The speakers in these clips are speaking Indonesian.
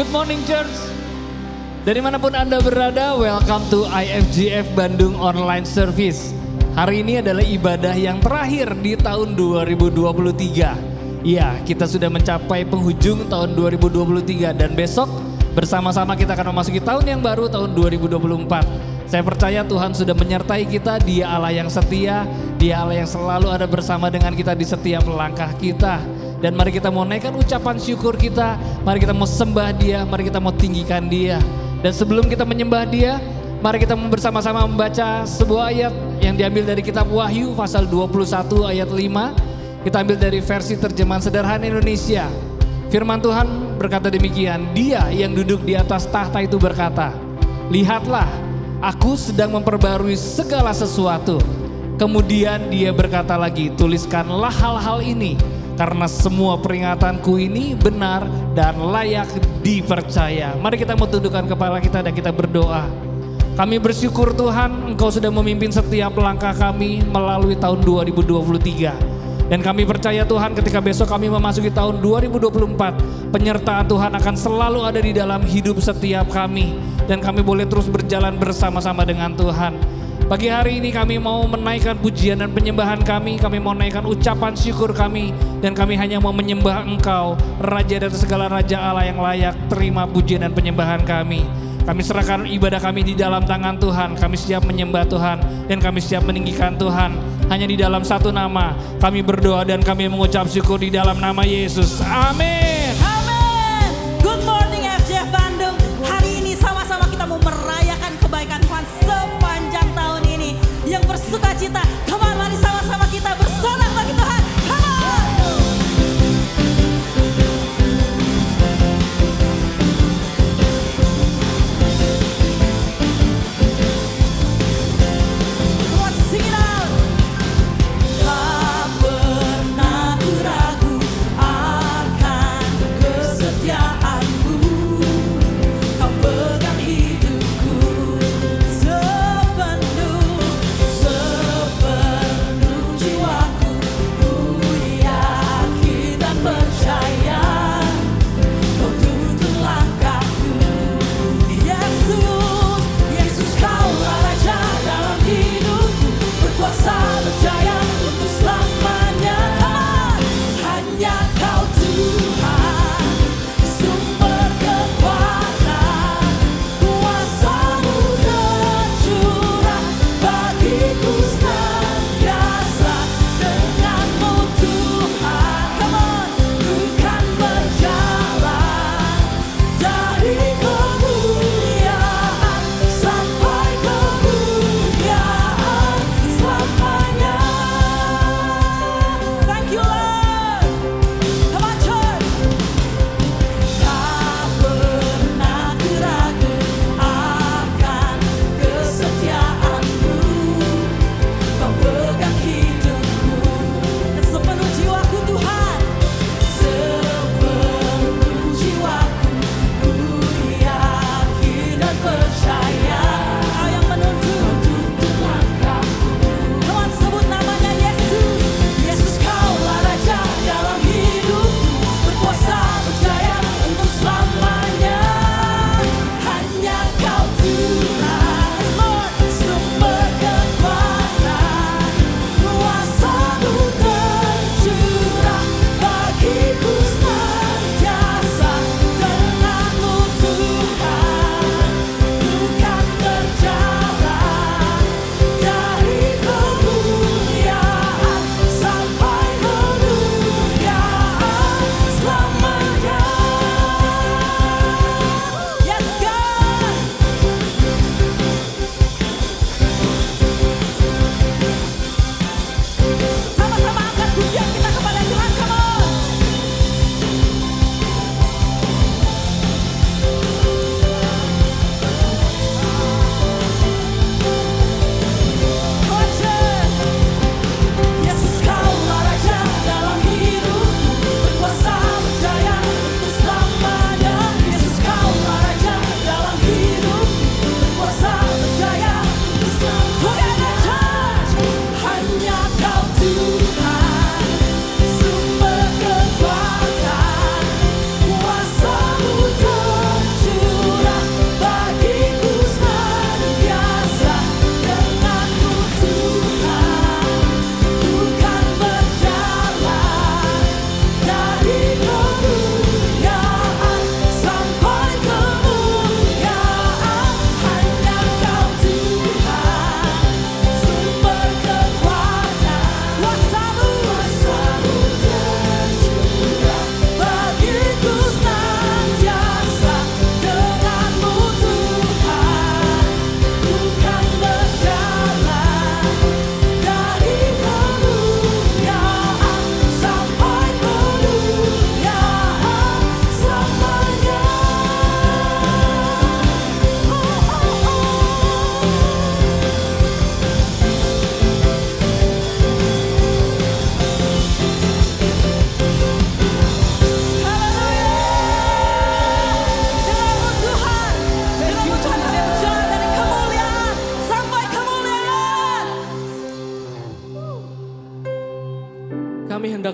Good morning church. Dari manapun Anda berada, welcome to IFGF Bandung Online Service. Hari ini adalah ibadah yang terakhir di tahun 2023. Iya, kita sudah mencapai penghujung tahun 2023 dan besok bersama-sama kita akan memasuki tahun yang baru, tahun 2024. Saya percaya Tuhan sudah menyertai kita, Dia Allah yang setia, Dia Allah yang selalu ada bersama dengan kita di setiap langkah kita. Dan mari kita mau naikkan ucapan syukur kita, mari kita mau sembah Dia, mari kita mau tinggikan Dia. Dan sebelum kita menyembah Dia, mari kita bersama-sama membaca sebuah ayat yang diambil dari kitab Wahyu pasal 21 ayat 5. Kita ambil dari versi terjemahan sederhana Indonesia. Firman Tuhan berkata demikian, Dia yang duduk di atas tahta itu berkata, "Lihatlah, aku sedang memperbarui segala sesuatu." Kemudian Dia berkata lagi, "Tuliskanlah hal-hal ini, karena semua peringatanku ini benar dan layak dipercaya." Mari kita mau tundukkan kepala kita dan kita berdoa. Kami bersyukur Tuhan, Engkau sudah memimpin setiap langkah kami melalui tahun 2023. Dan kami percaya Tuhan, ketika besok kami memasuki tahun 2024, penyertaan Tuhan akan selalu ada di dalam hidup setiap kami. Dan kami boleh terus berjalan bersama-sama dengan Tuhan. Pagi hari ini kami mau menaikkan pujian dan penyembahan kami mau naikkan ucapan syukur kami, dan kami hanya mau menyembah Engkau, Raja dari segala Raja, Allah yang layak terima pujian dan penyembahan kami. Kami serahkan ibadah kami di dalam tangan Tuhan, kami siap menyembah Tuhan, dan kami siap meninggikan Tuhan. Hanya di dalam satu nama kami berdoa dan kami mengucap syukur di dalam nama Yesus. Amin. Amin. Good morning FGF Bandung. Hari ini sama-sama kita mau merayakan kebaikan Tuhan sepanjang tahun ini. Yang bersuka cita, come on, mari sama-sama kita bersorak bagi Tuhan. Come on. Let's sing it out. Tak pernah ku ragu akan kesetiaanmu. Kau pegang hidupku sepenuh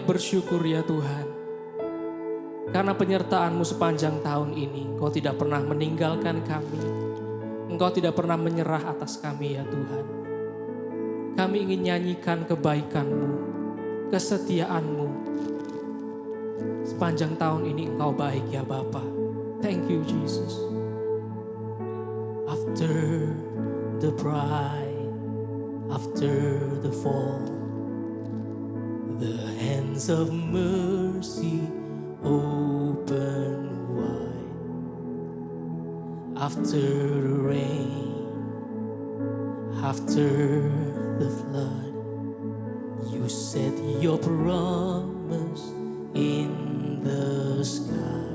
bersyukur ya Tuhan. Karena penyertaan-Mu sepanjang tahun ini, Engkau tidak pernah meninggalkan kami. Engkau tidak pernah menyerah atas kami ya Tuhan. Kami ingin nyanyikan kebaikan-Mu, kesetiaan-Mu. Sepanjang tahun ini Engkau baik ya Bapa. Thank you Jesus. After the pride, after the fall, the hands of mercy open wide. After the rain, after the flood, you set your promise in the sky.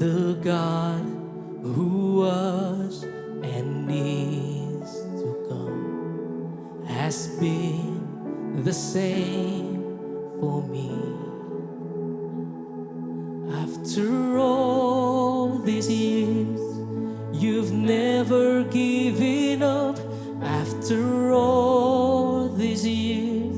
The God who was and is to come has been the same for me. After all these years, you've never given up. After all these years,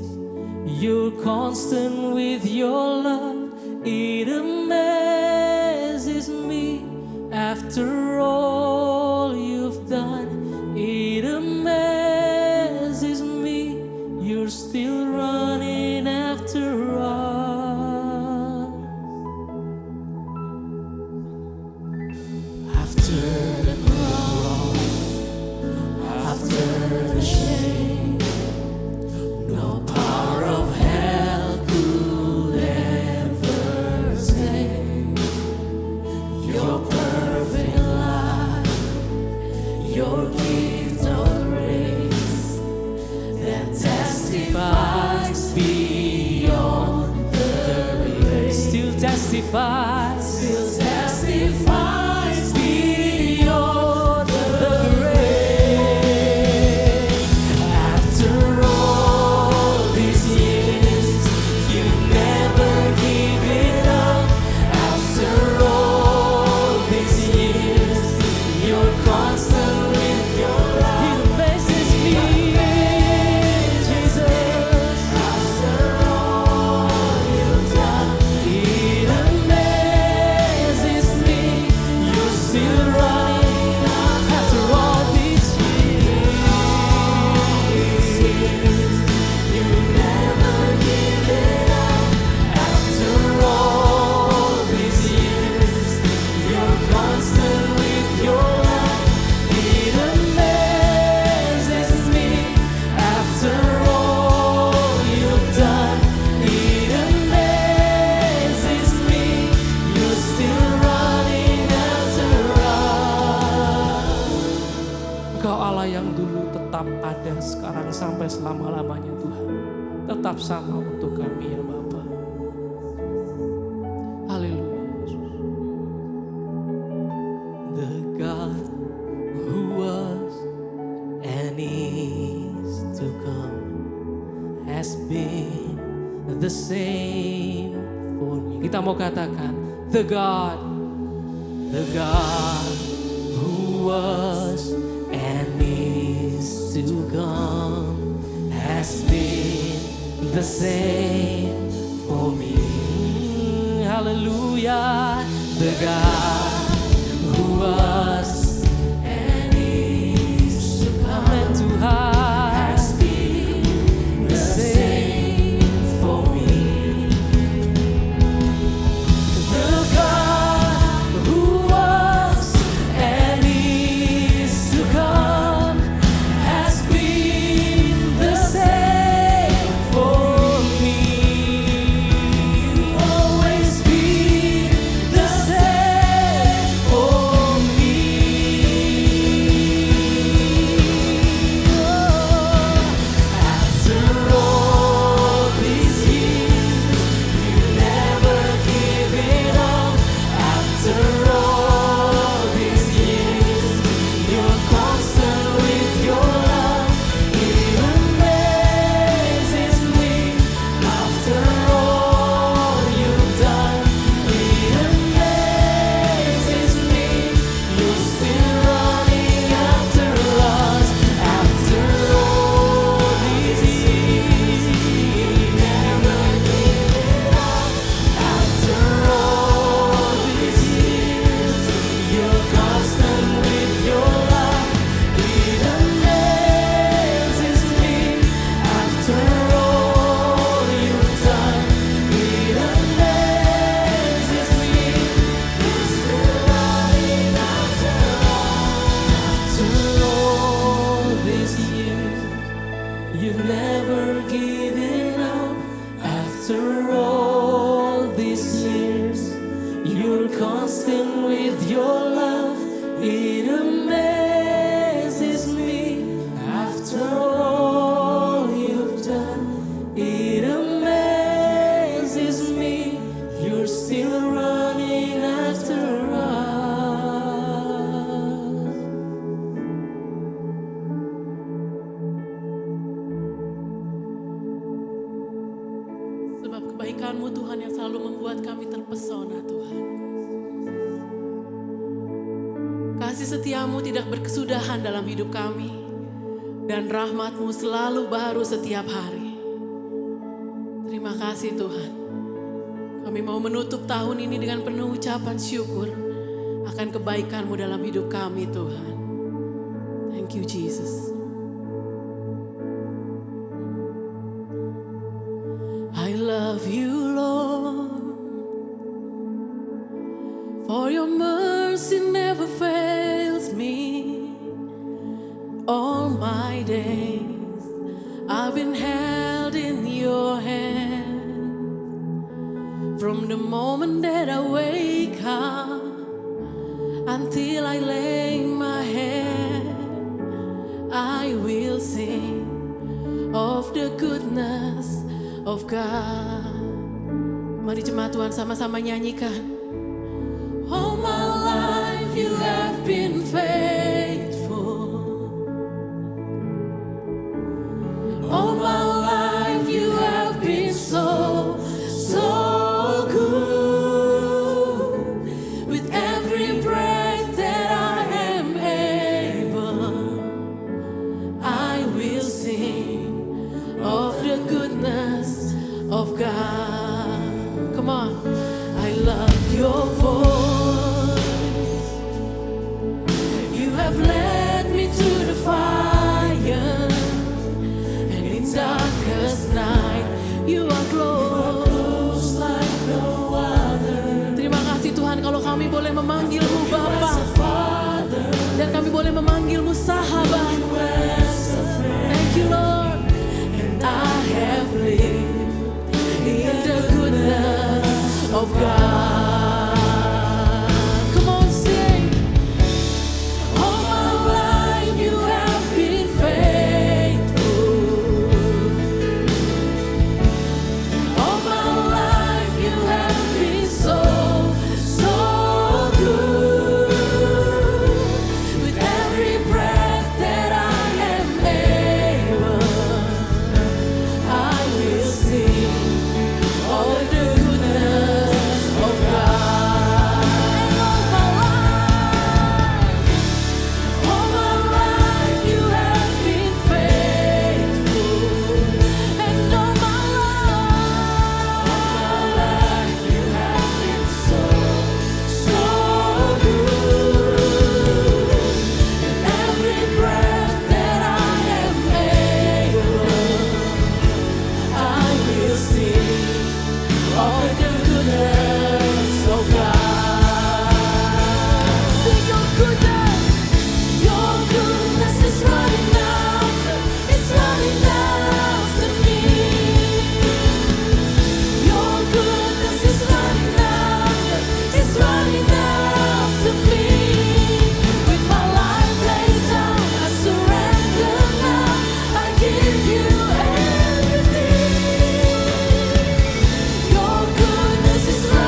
you're constant with your love. It amazes me. After all you've done, it amazes me. You're still running after us. After the cross, after the shame, no power of hell could ever save your perfect life, your gift of grace that testifies beyond the grave. Still testifies beyond the grave. After all these years, you never give it up. After all these years, you're constant with your love. It amazes me, Jesus. After all you've done, it amazes me. You're still running after all these years. You never give it up. After all these years, you're constant with your love. It amazes me. After all you've done, it amazes me. You're still running after us. Engkau Allah yang dulu tetap ada, sekarang sampai selama-lamanya Tuhan. Tetap sama untuk kami ya Bapa. Haleluya Yesus. The God who was and is to come has been the same for me. Kita mau katakan, the God who was and is to come has been the same for me. Hallelujah. The God who was and is to come. Amen Tuhan. Has been the same for me. The God who was and is to come has been the same for me. Always be the same. constant with your love. It amazes me after all you've done. It amazes me you're still running after us. Sebab kebaikan-Mu Tuhan yang selalu membuat kami terpesona Tuhan. Kasih setia-Mu tidak berkesudahan dalam hidup kami. Dan rahmat-Mu selalu baru setiap hari. Terima kasih Tuhan. Kami mau menutup tahun ini dengan penuh ucapan syukur akan kebaikan-Mu dalam hidup kami Tuhan. Thank you Jesus. I love you, Lord, for your mercy never fails me. All my days I've been held in your hand. From the moment that I wake up until I lay my head, I will sing of the goodness of God. Mari jemaat Tuhan sama-sama nyanyikan. All my life you have been faithful. All my life you have been so, so good. With every breath that I am able, I will sing of the goodness of God. Come on. I love your voice. You have led me to the fire, and in darkest night you are close like no other. Terima kasih Tuhan kalau kami boleh memanggil-Mu Bapa, dan kami boleh memanggil-Mu sahabat. Thank you Lord. And I have lived in the goodness of God. Come on, sing. All my life you have been faithful. All my life you have been so, so good. With every breath that I am able, I will sing of the goodness of God. And all my life you have been faithful. And all my life you have been so, so good. And every breath that I am able, I will sing of the goodness of God. Sing your goodness. Your goodness is running after, it's running after me. Your goodness is running after, it's running after me. With my life laid down, I surrender now. I give you everything. Your goodness is running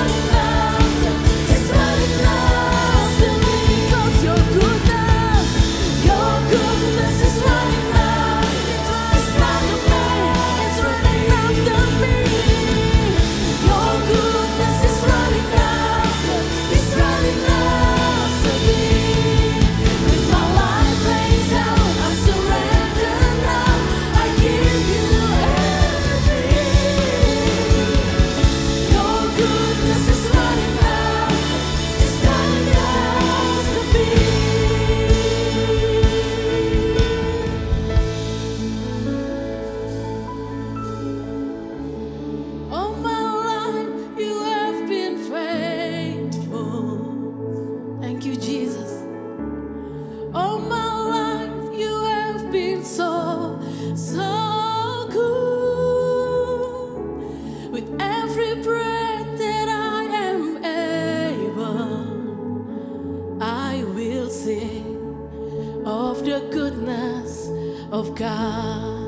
God.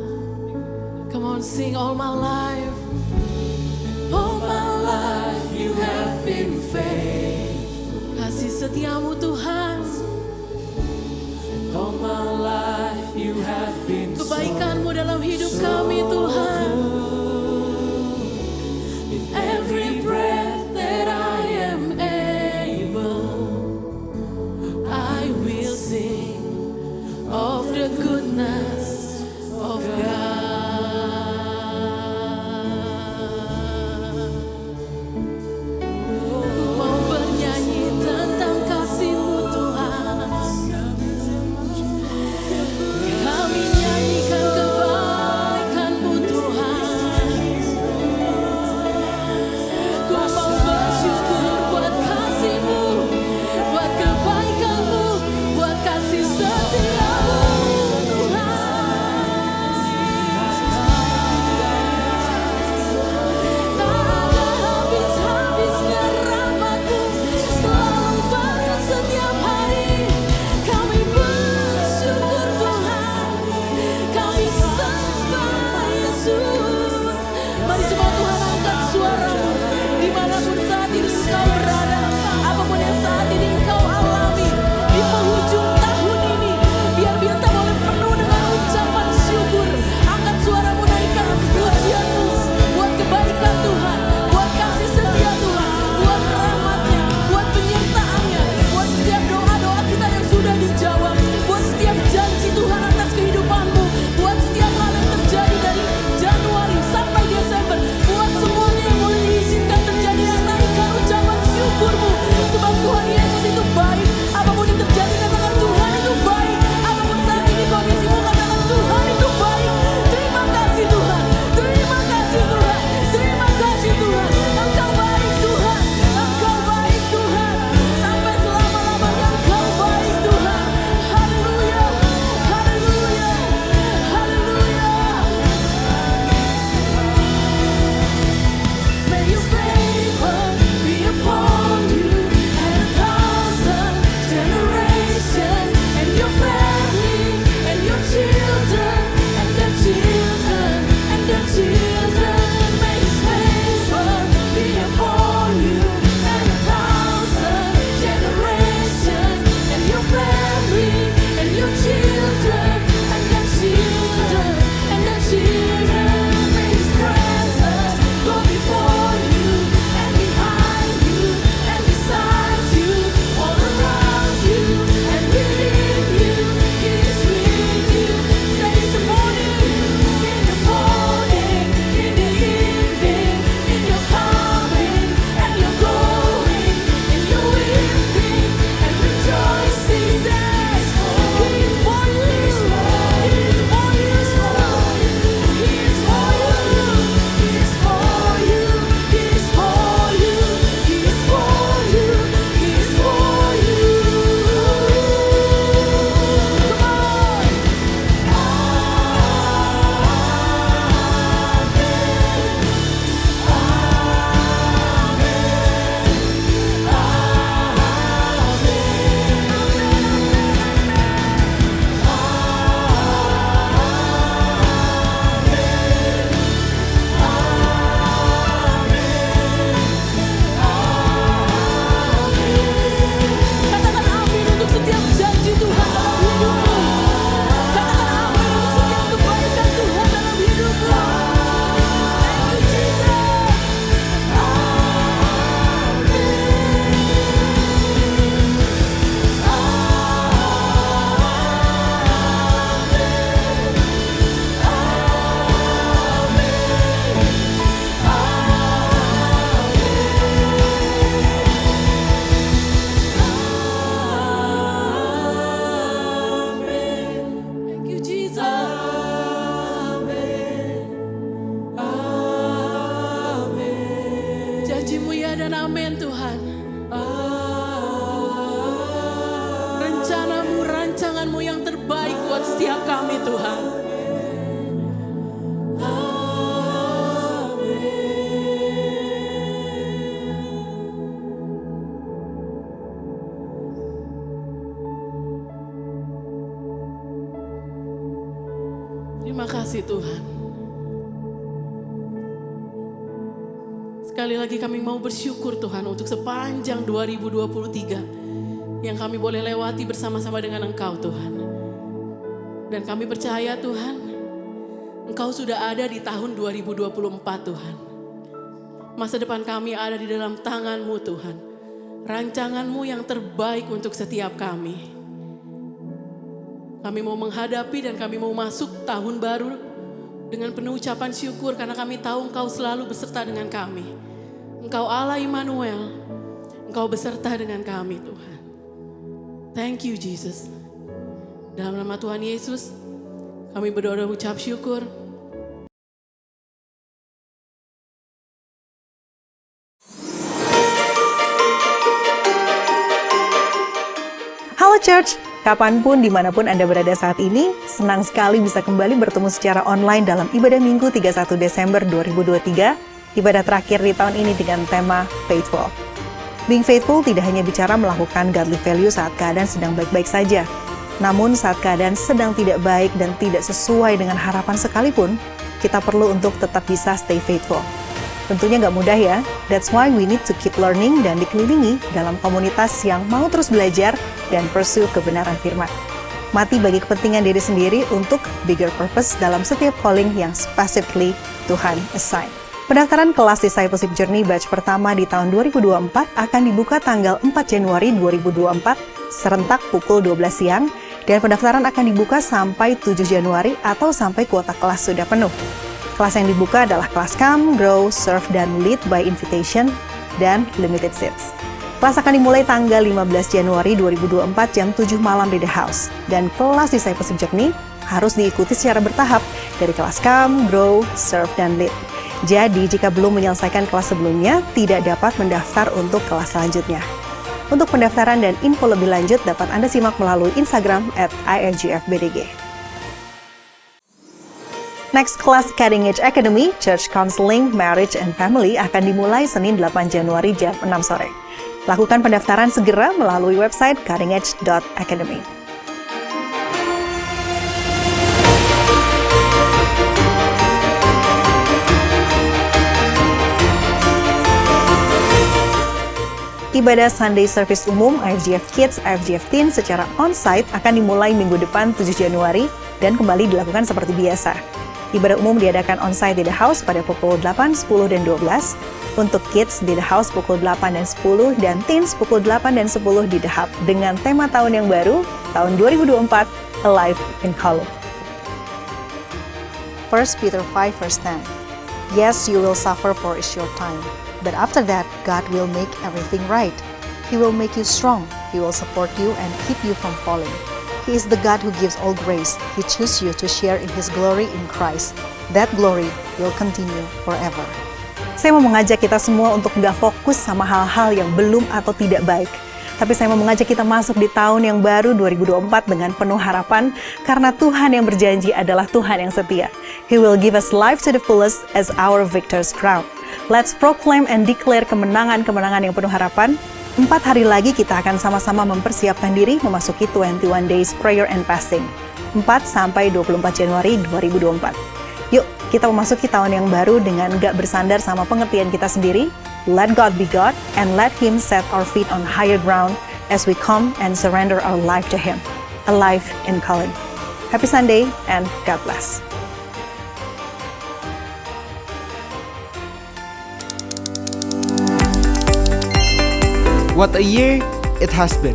Come on, sing all my life. All my life you have been faithful. Kasih setiamu Tuhan. All my life you have been Kebaikanmu dalam hidup kami Tuhan. With every breath that I am able, I will sing of the goodness of God. Ku mau bernyanyi tentang kasih-Mu Tuhan. Kami nyanyikan kebaikan-Mu Tuhan. Ku mau bersyukur buat kasih-Mu, buat kebaikan-Mu, buat kasih setia-Mu Tuhan. Tak ada habis-habisnya rahmat-Mu, selalu baru setiap hari. Kami bersyukur Tuhan, kami sembah Yesus. Mari semua Tuhan angkat suaramu, dimanapun saat ini engkau berada, apapun yang saat ini engkau alami, di penghujung tahun ini, biar kita boleh penuh dengan ucapan syukur. Angkat suaramu, naikkan pujianmu, buat kebaikan Tuhan, buat kasih setia Tuhan, buat rahmat-Nya, buat penyertaan-Nya, buat setiap doa-doa kita yang sudah dijawab, buat setiap janji Tuhan atas kehidupanmu, buat setiap hal yang terjadi dari Januari sampai Desember, buat semuanya yang boleh diizinkan terjadi, naikkan ucapan syukurmu, sebab Tuhan Yesus itu baik. Apapun yang terjadi katakan Tuhan itu baik. Apapun saat ini kondisimu katakan Tuhan itu baik. Terima kasih Tuhan, terima kasih Tuhan, terima kasih Tuhan. Engkau baik Tuhan, Engkau baik Tuhan, sampai selama-lamanya Engkau baik Tuhan. Haleluya, haleluya, haleluya. May your favor be upon you and 1,000 generations, and your family, and your children, and their children, and their children. May His favor be upon you and 1,000 generations, and your family, and your children, and their children, and their children. May His presence go before you and behind you and beside you, all around you and within you. He is with you. Say it's the morning, in the morning, in the evening, in your coming and your going, in your weeping and rejoicing. Says He is for you. He is for you. He is for you. He is for you. He is for you. He is for you. He is for you. Come on. Katakan amin untuk setiap janji Tuhan dalam hidupmu. Katakan amin untuk setiap kebaikan Tuhan dalam hidupmu. Thank you Jesus. Thank you Jesus. Janjimu ya dan amin Tuhan. Rencanamu, rancanganmu yang terbaik buat setiap kami Tuhan. kasih Tuhan. Sekali lagi kami mau bersyukur Tuhan untuk sepanjang 2023 yang kami boleh lewati bersama-sama dengan Engkau Tuhan. Dan kami percaya Tuhan, Engkau sudah ada di tahun 2024 Tuhan. Masa depan kami ada di dalam tangan-Mu Tuhan. Rancangan-Mu yang terbaik untuk setiap kami. Kami mau menghadapi dan kami mau masuk tahun baru dengan penuh ucapan syukur karena kami tahu Engkau selalu beserta dengan kami. Engkau Allah Immanuel, Engkau beserta dengan kami Tuhan. Thank you Jesus. Dalam nama Tuhan Yesus, kami berdoa dan ucap syukur. Halo Church, kapanpun dimanapun Anda berada saat ini, senang sekali bisa kembali bertemu secara online dalam ibadah Minggu 31 Desember 2023, ibadah terakhir di tahun ini dengan tema Faithful. Being faithful tidak hanya bicara melakukan godly value saat keadaan sedang baik-baik saja, namun saat keadaan sedang tidak baik dan tidak sesuai dengan harapan sekalipun, kita perlu untuk tetap bisa stay faithful. Tentunya nggak mudah ya, that's why we need to keep learning dan dikelilingi dalam komunitas yang mau terus belajar dan pursue kebenaran firman. Mati bagi kepentingan diri sendiri untuk bigger purpose dalam setiap calling yang specifically Tuhan assign. Pendaftaran kelas Discipleship Journey batch pertama di tahun 2024 akan dibuka tanggal 4 Januari 2024, serentak pukul 12 siang, dan pendaftaran akan dibuka sampai 7 Januari atau sampai kuota kelas sudah penuh. Kelas yang dibuka adalah kelas Come, Grow, Serve, dan Lead by Invitation, dan Limited Seats. Kelas akan dimulai tanggal 15 Januari 2024 jam 7 malam di The House, dan kelas Discipleship Journey harus diikuti secara bertahap dari kelas Come, Grow, Serve, dan Lead. Jadi, jika belum menyelesaikan kelas sebelumnya, tidak dapat mendaftar untuk kelas selanjutnya. Untuk pendaftaran dan info lebih lanjut dapat Anda simak melalui Instagram @IFGFBDG. Next Class Cutting Edge Academy, Church Counseling, Marriage, and Family akan dimulai Senin 8 Januari jam 6 sore. Lakukan pendaftaran segera melalui website cuttingedge.academy. Ibadah Sunday Service Umum IFGF Kids, IFGF Teen secara on-site akan dimulai minggu depan 7 Januari dan kembali dilakukan seperti biasa. Ibadah umum diadakan on-site di The House pada pukul 8, 10, dan 12. Untuk Kids di The House pukul 8 dan 10, dan Teens pukul 8 dan 10 di The Hub dengan tema tahun yang baru, tahun 2024, Alive in Calling. 1 Peter 5 verse 10. Yes, you will suffer for a short time, but after that, God will make everything right. He will make you strong. He will support you and keep you from falling. He is the God who gives all grace. He chooses you to share in His glory in Christ. That glory will continue forever. Saya mau mengajak kita semua untuk nggak fokus sama hal-hal yang belum atau tidak baik. Tapi saya mau mengajak kita masuk di tahun yang baru 2024 dengan penuh harapan karena Tuhan yang berjanji adalah Tuhan yang setia. He will give us life to the fullest as our victor's crown. Let's proclaim and declare kemenangan-kemenangan yang penuh harapan. 4 hari lagi kita akan sama-sama mempersiapkan diri memasuki 21 Days Prayer and Fasting. 4 sampai 24 Januari 2024. Yuk, kita memasuki tahun yang baru dengan gak bersandar sama pengertian kita sendiri. Let God be God and let Him set our feet on higher ground as we come and surrender our life to Him. Alive in calling. Happy Sunday and God bless. What a year it has been.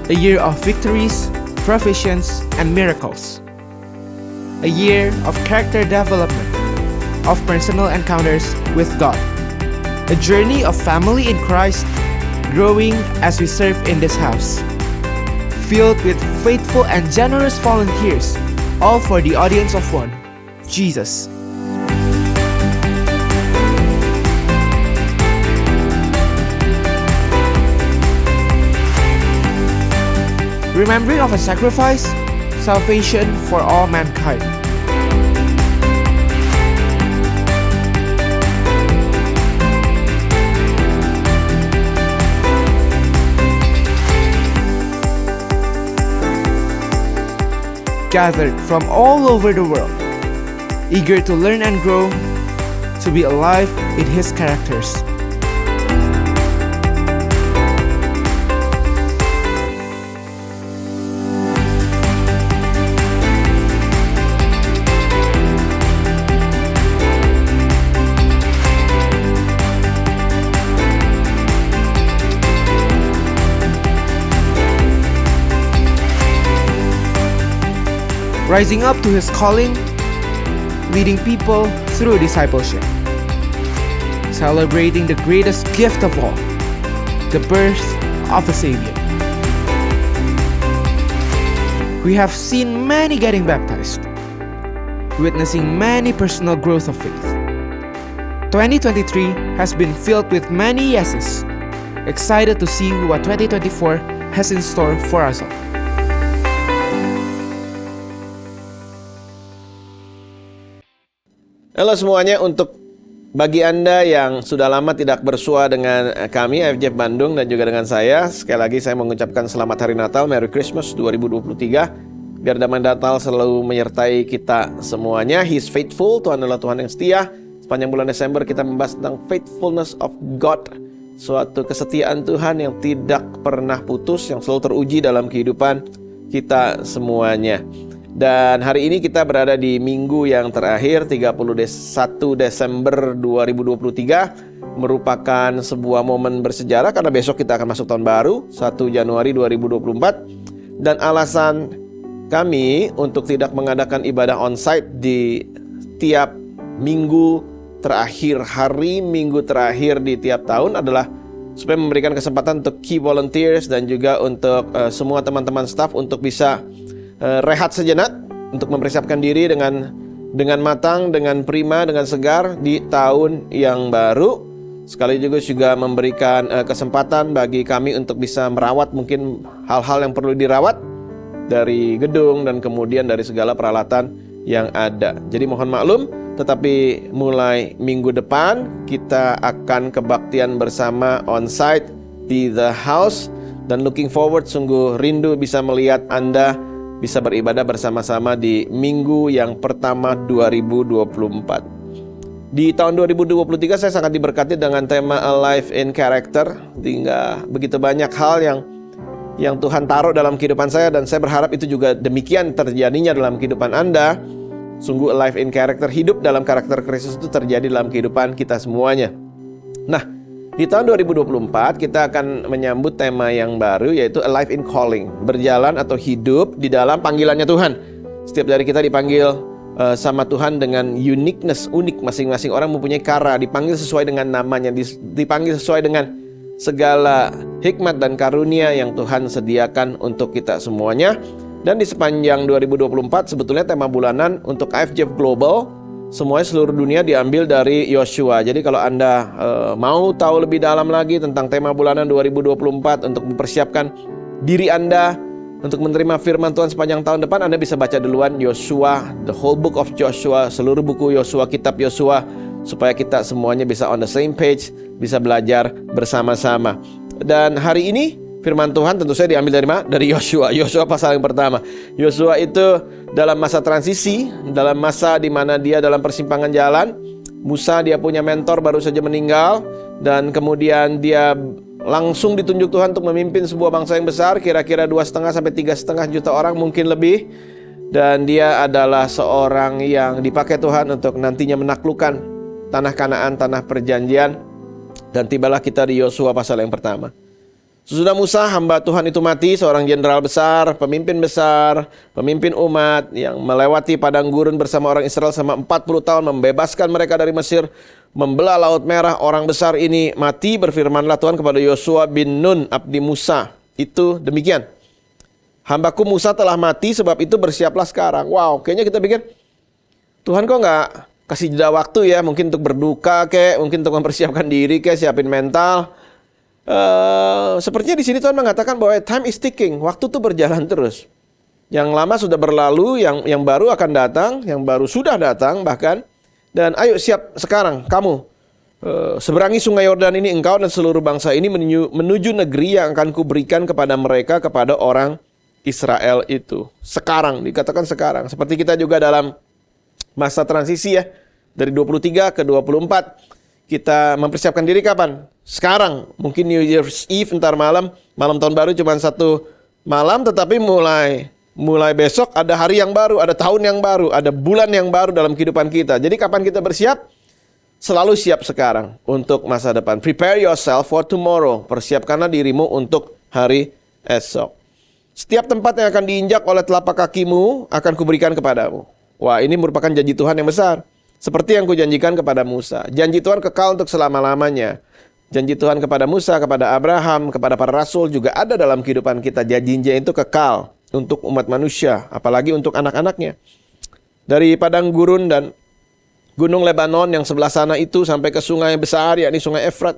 A year of victories, provisions, and miracles. A year of character development, of personal encounters with God. A journey of family in Christ, growing as we serve in this house. Filled with faithful and generous volunteers, all for the audience of one, Jesus. Remembering of a sacrifice, salvation for all mankind. Gathered from all over the world eager to learn and grow, to be alive in His characters. Rising up to His calling, leading people through discipleship, celebrating the greatest gift of all, the birth of a Savior. We have seen many getting baptized, witnessing many personal growth of faith. 2023 has been filled with many yeses. Excited to see what 2024 has in store for us all. Halo semuanya, untuk bagi Anda yang sudah lama tidak bersua dengan kami IFGF Bandung dan juga dengan saya, sekali lagi saya mengucapkan selamat Hari Natal, Merry Christmas 2023. Biar damai Natal selalu menyertai kita semuanya. He's faithful, Tuhan adalah Tuhan yang setia. Sepanjang bulan Desember kita membahas tentang faithfulness of God, suatu kesetiaan Tuhan yang tidak pernah putus, yang selalu teruji dalam kehidupan kita semuanya. Dan hari ini kita berada di minggu yang terakhir, 31 Desember 2023, merupakan sebuah momen bersejarah karena besok kita akan masuk tahun baru, 1 Januari 2024. Dan alasan kami untuk tidak mengadakan ibadah onsite di tiap minggu terakhir, hari minggu terakhir di tiap tahun adalah supaya memberikan kesempatan untuk key volunteers dan juga untuk semua teman-teman staff untuk bisa rehat sejenak untuk mempersiapkan diri dengan matang, dengan prima, dengan segar di tahun yang baru. Sekali juga memberikan kesempatan bagi kami untuk bisa merawat mungkin hal-hal yang perlu dirawat dari gedung dan kemudian dari segala peralatan yang ada. Jadi mohon maklum, tetapi mulai minggu depan kita akan kebaktian bersama onsite di The House dan looking forward, sungguh rindu bisa melihat Anda bisa beribadah bersama-sama di minggu yang pertama 2024. Di tahun 2023 saya sangat diberkati dengan tema Alive in Character. Hingga begitu banyak hal yang Tuhan taruh dalam kehidupan saya, dan saya berharap itu juga demikian terjadinya dalam kehidupan Anda. Sungguh alive in character, hidup dalam karakter Kristus itu terjadi dalam kehidupan kita semuanya. Nah, di tahun 2024 kita akan menyambut tema yang baru, yaitu Alive in Calling, berjalan atau hidup di dalam panggilannya Tuhan. Setiap dari kita dipanggil sama Tuhan dengan uniqueness, unik. Masing-masing orang mempunyai cara, dipanggil sesuai dengan namanya, dipanggil sesuai dengan segala hikmat dan karunia yang Tuhan sediakan untuk kita semuanya. Dan di sepanjang 2024 sebetulnya tema bulanan untuk IFGF Global, semuanya seluruh dunia diambil dari Yosua. Jadi kalau Anda mau tahu lebih dalam lagi tentang tema bulanan 2024 untuk mempersiapkan diri Anda untuk menerima firman Tuhan sepanjang tahun depan, Anda bisa baca duluan Yosua, the whole book of Joshua, seluruh buku Yosua, kitab Yosua, supaya kita semuanya bisa on the same page, bisa belajar bersama-sama. Dan hari ini firman Tuhan tentu saja diambil dari mana? Dari Yosua. Yosua pasal yang pertama. Yosua itu dalam masa transisi, dalam masa di mana dia dalam persimpangan jalan. Musa dia punya mentor baru saja meninggal, dan kemudian dia langsung ditunjuk Tuhan untuk memimpin sebuah bangsa yang besar, kira-kira 2,5 sampai 3,5 juta orang, mungkin lebih. Dan dia adalah seorang yang dipakai Tuhan untuk nantinya menaklukkan tanah Kanaan, tanah perjanjian. Dan tibalah kita di Yosua pasal yang pertama. Sesudah Musa, hamba Tuhan itu mati, seorang jenderal besar, pemimpin umat yang melewati padang gurun bersama orang Israel selama 40 tahun, membebaskan mereka dari Mesir, membelah Laut Merah. Orang besar ini mati. Berfirmanlah Tuhan kepada Yosua bin Nun, abdi Musa, itu demikian: hambaku Musa telah mati, sebab itu bersiaplah sekarang. Wow, kayaknya kita pikir Tuhan kok nggak kasih jeda waktu ya, mungkin untuk berduka kek, mungkin untuk mempersiapkan diri kek, siapin mental. Sepertinya di sini Tuhan mengatakan bahwa time is ticking, waktu tuh berjalan terus. Yang lama sudah berlalu, yang baru akan datang, yang baru sudah datang bahkan. Dan ayo siap sekarang kamu seberangi sungai Yordan ini, engkau dan seluruh bangsa ini menuju negeri yang akan kuberikan kepada mereka, kepada orang Israel itu. Sekarang, dikatakan sekarang. Seperti kita juga dalam masa transisi ya. Dari 23 ke 24. Kita mempersiapkan diri kapan? Sekarang. Mungkin New Year's Eve ntar malam. Malam tahun baru cuma 1 malam, tetapi mulai besok ada hari yang baru, ada tahun yang baru, ada bulan yang baru dalam kehidupan kita. Jadi kapan kita bersiap? Selalu siap sekarang untuk masa depan. Prepare yourself for tomorrow. Persiapkanlah dirimu untuk hari esok. Setiap tempat yang akan diinjak oleh telapak kakimu akan kuberikan kepadamu. Wah, ini merupakan janji Tuhan yang besar. Seperti yang kujanjikan kepada Musa. Janji Tuhan kekal untuk selama-lamanya. Janji Tuhan kepada Musa, kepada Abraham, kepada para rasul juga ada dalam kehidupan kita. Janjinya itu kekal untuk umat manusia, apalagi untuk anak-anaknya. Dari padang gurun dan gunung Lebanon yang sebelah sana itu sampai ke sungai besar, yakni sungai Efrat.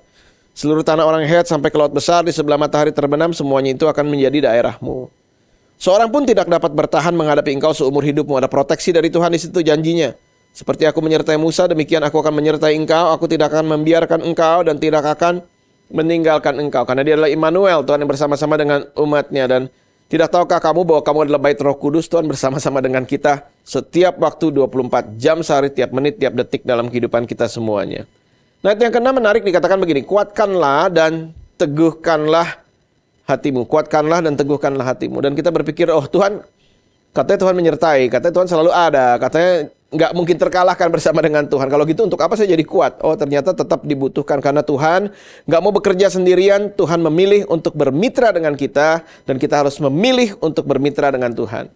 Seluruh tanah orang Het sampai ke laut besar di sebelah matahari terbenam, semuanya itu akan menjadi daerahmu. Seorang pun tidak dapat bertahan menghadapi engkau seumur hidupmu. Ada proteksi dari Tuhan di situ janjinya. Seperti aku menyertai Musa, demikian aku akan menyertai engkau. Aku tidak akan membiarkan engkau dan tidak akan meninggalkan engkau. Karena dia adalah Immanuel, Tuhan yang bersama-sama dengan umatnya. Dan tidak tahukah kamu bahwa kamu adalah bait Roh Kudus, Tuhan bersama-sama dengan kita setiap waktu 24 jam sehari, tiap menit, tiap detik dalam kehidupan kita semuanya. Nah, yang keenam menarik dikatakan begini, kuatkanlah dan teguhkanlah hatimu. Kuatkanlah dan teguhkanlah hatimu. Dan kita berpikir, oh Tuhan, katanya Tuhan menyertai, katanya Tuhan selalu ada, katanya nggak mungkin terkalahkan bersama dengan Tuhan. Kalau gitu untuk apa saya jadi kuat? Oh, ternyata tetap dibutuhkan karena Tuhan nggak mau bekerja sendirian. Tuhan memilih untuk bermitra dengan kita dan kita harus memilih untuk bermitra dengan Tuhan.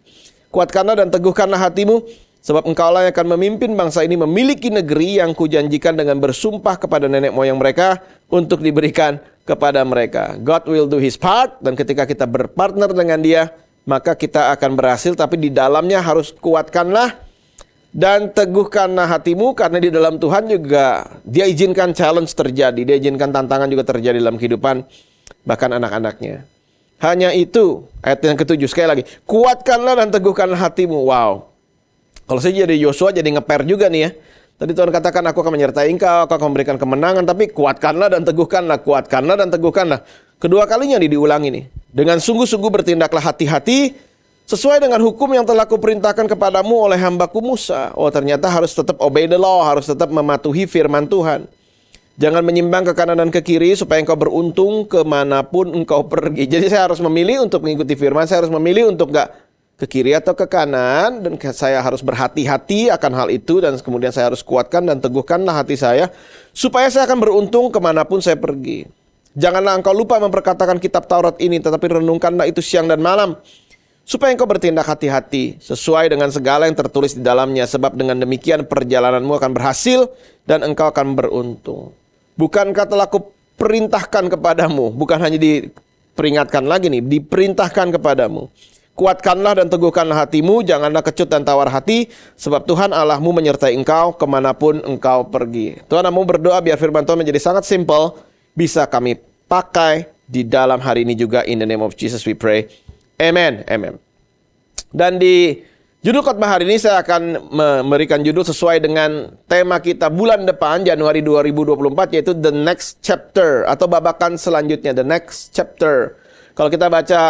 Kuatkanlah dan teguhkanlah hatimu, sebab engkaulah yang akan memimpin bangsa ini memiliki negeri yang kujanjikan dengan bersumpah kepada nenek moyang mereka untuk diberikan kepada mereka. God will do his part, dan ketika kita berpartner dengan dia, maka kita akan berhasil. Tapi di dalamnya harus kuatkanlah dan teguhkanlah hatimu, karena di dalam Tuhan juga dia izinkan challenge terjadi, dia izinkan tantangan juga terjadi dalam kehidupan bahkan anak-anaknya. Hanya itu, ayat yang ke-7 sekali lagi, kuatkanlah dan teguhkanlah hatimu. Wow, kalau saya jadi Yosua jadi ngeper juga nih ya. Tadi Tuhan katakan aku akan menyertai engkau, aku akan memberikan kemenangan, tapi kuatkanlah dan teguhkanlah, kuatkanlah dan teguhkanlah. Kedua kalinya diulangi nih. Dengan sungguh-sungguh bertindaklah hati-hati sesuai dengan hukum yang telah kuperintahkan kepadamu oleh hambaku Musa. Oh, ternyata harus tetap obey the law, harus tetap mematuhi firman Tuhan. Jangan menyimpang ke kanan dan ke kiri supaya engkau beruntung kemanapun engkau pergi. Jadi saya harus memilih untuk mengikuti firman, saya harus memilih untuk gak ke kiri atau ke kanan, dan saya harus berhati-hati akan hal itu, dan kemudian saya harus kuatkan dan teguhkanlah hati saya supaya saya akan beruntung kemanapun saya pergi. Janganlah engkau lupa memperkatakan kitab Taurat ini, tetapi renungkanlah itu siang dan malam, supaya engkau bertindak hati-hati sesuai dengan segala yang tertulis di dalamnya. Sebab dengan demikian perjalananmu akan berhasil dan engkau akan beruntung. Bukankah telah kuperintahkan kepadamu, bukan hanya diperingatkan lagi nih, diperintahkan kepadamu. Kuatkanlah dan teguhkanlah hatimu, janganlah kecut dan tawar hati, sebab Tuhan Allahmu menyertai engkau kemanapun engkau pergi. Tuhan, mau berdoa biar firman Tuhan menjadi sangat simple, bisa kami pakai di dalam hari ini juga. In the name of Jesus we pray. Amen, amen. Dan di judul khotbah hari ini saya akan memberikan judul sesuai dengan tema kita bulan depan, Januari 2024, yaitu The Next Chapter, atau babakan selanjutnya, The Next Chapter. Kalau kita baca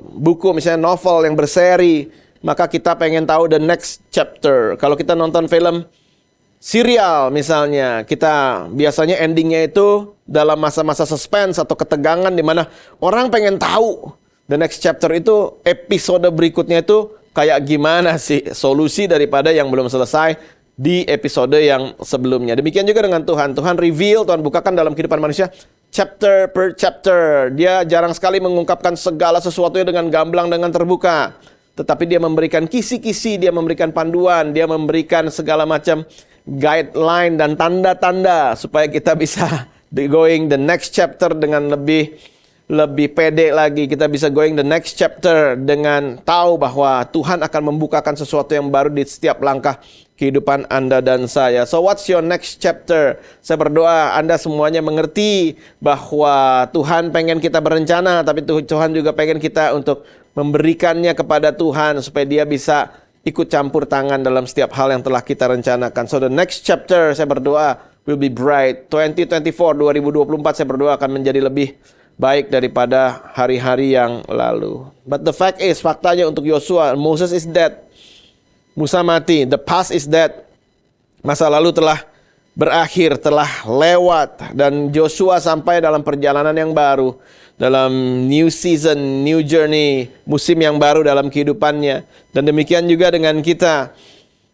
buku misalnya novel yang berseri, maka kita pengen tahu the next chapter. Kalau kita nonton film serial misalnya, kita biasanya endingnya itu dalam masa-masa suspense atau ketegangan, di mana orang pengen tahu the next chapter itu, episode berikutnya itu kayak gimana sih solusi daripada yang belum selesai di episode yang sebelumnya. Demikian juga dengan Tuhan. Tuhan reveal, Tuhan bukakan dalam kehidupan manusia chapter per chapter. Dia jarang sekali mengungkapkan segala sesuatunya dengan gamblang, dengan terbuka. Tetapi dia memberikan kisi-kisi, dia memberikan panduan, dia memberikan segala macam guideline dan tanda-tanda supaya kita bisa going the next chapter dengan lebih pede lagi. Kita bisa going the next chapter dengan tahu bahwa Tuhan akan membukakan sesuatu yang baru di setiap langkah kehidupan Anda dan saya. So what's your next chapter? Saya berdoa Anda semuanya mengerti bahwa Tuhan pengen kita berencana, tapi Tuhan juga pengen kita untuk memberikannya kepada Tuhan supaya dia bisa ikut campur tangan dalam setiap hal yang telah kita rencanakan. So the next chapter, saya berdoa, will be bright. 2024, 2024 saya berdoa akan menjadi lebih baik daripada hari-hari yang lalu. But the fact is, faktanya untuk Yosua, Moses is dead. Musa mati, the past is dead. Masa lalu telah berakhir, telah lewat, dan Joshua sampai dalam perjalanan yang baru, dalam new season, new journey, musim yang baru dalam kehidupannya. Dan demikian juga dengan kita.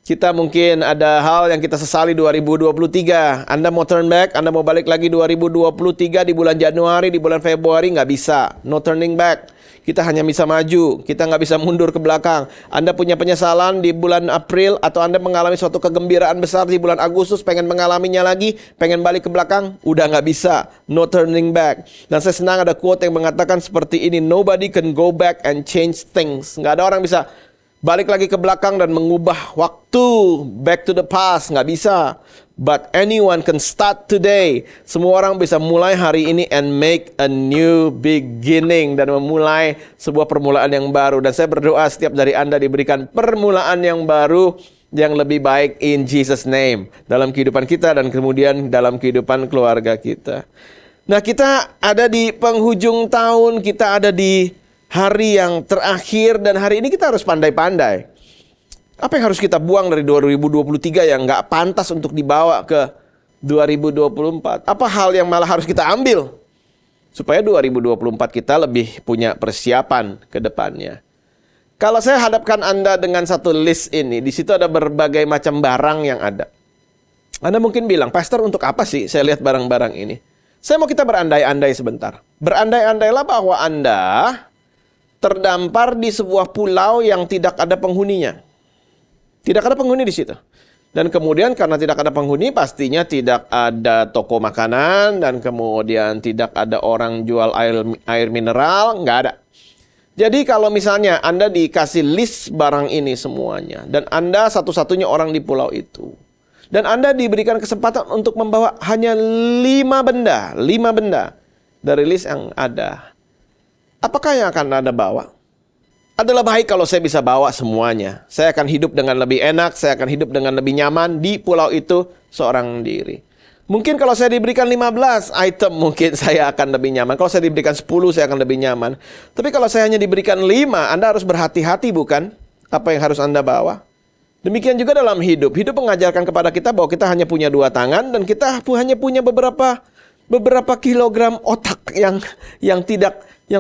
Kita mungkin ada hal yang kita sesali 2023. Anda mau turn back, Anda mau balik lagi 2023 di bulan Januari, di bulan Februari, nggak bisa. No turning back. Kita hanya bisa maju, kita nggak bisa mundur ke belakang. Anda punya penyesalan di bulan April, atau Anda mengalami suatu kegembiraan besar di bulan Agustus, pengen mengalaminya lagi, pengen balik ke belakang, udah nggak bisa. No turning back. Dan saya senang ada quote yang mengatakan seperti ini, nobody can go back and change things. Nggak ada orang bisa balik lagi ke belakang dan mengubah waktu, back to the past, nggak bisa. But anyone can start today. Semua orang bisa mulai hari ini and make a new beginning, dan memulai sebuah permulaan yang baru. Dan saya berdoa setiap dari Anda diberikan permulaan yang baru yang lebih baik in Jesus name, dalam kehidupan kita dan kemudian dalam kehidupan keluarga kita. Nah, kita ada di penghujung tahun, kita ada di hari yang terakhir, dan hari ini kita harus pandai-pandai. Apa yang harus kita buang dari 2023 yang nggak pantas untuk dibawa ke 2024? Apa hal yang malah harus kita ambil supaya 2024 kita lebih punya persiapan ke depannya? Kalau saya hadapkan Anda dengan satu list ini, di situ ada berbagai macam barang yang ada. Anda mungkin bilang, Pastor, untuk apa sih saya lihat barang-barang ini? Saya mau kita berandai-andai sebentar. Berandai-andailah bahwa Anda terdampar di sebuah pulau yang tidak ada penghuninya. Tidak ada penghuni di situ. Dan kemudian karena tidak ada penghuni, pastinya tidak ada toko makanan, dan kemudian tidak ada orang jual air mineral, nggak ada. Jadi kalau misalnya Anda dikasih list barang ini semuanya, dan Anda satu-satunya orang di pulau itu, dan Anda diberikan kesempatan untuk membawa hanya 5 benda dari list yang ada, apakah yang akan Anda bawa? Adalah baik kalau saya bisa bawa semuanya. Saya akan hidup dengan lebih enak, saya akan hidup dengan lebih nyaman di pulau itu seorang diri. Mungkin kalau saya diberikan 15 item, mungkin saya akan lebih nyaman. Kalau saya diberikan 10, saya akan lebih nyaman. Tapi kalau saya hanya diberikan 5, Anda harus berhati-hati, bukan? Apa yang harus Anda bawa? Demikian juga dalam hidup. Hidup mengajarkan kepada kita bahwa kita hanya punya 2 tangan, dan kita hanya punya beberapa kilogram otak yang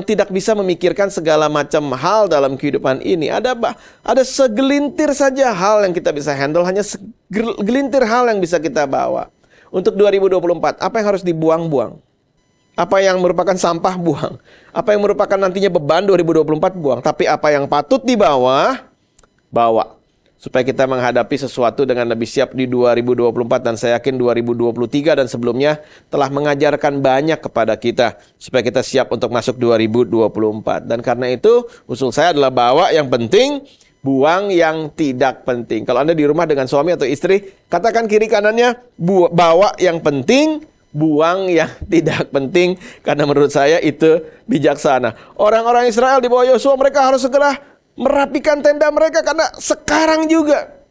tidak bisa memikirkan segala macam hal dalam kehidupan ini. Ada segelintir saja hal yang kita bisa handle, hanya segelintir hal yang bisa kita bawa. Untuk 2024, apa yang harus dibuang-buang? Apa yang merupakan sampah, buang. Apa yang merupakan nantinya beban 2024, buang. Tapi apa yang patut dibawa, bawa. Supaya kita menghadapi sesuatu dengan lebih siap di 2024. Dan saya yakin 2023 dan sebelumnya telah mengajarkan banyak kepada kita, supaya kita siap untuk masuk 2024. Dan karena itu, usul saya adalah bawa yang penting, buang yang tidak penting. Kalau Anda di rumah dengan suami atau istri, katakan kiri kanannya, bawa yang penting, buang yang tidak penting. Karena menurut saya itu bijaksana. Orang-orang Israel di bawah Yosua, mereka harus segera merapikan tenda mereka, karena sekarang juga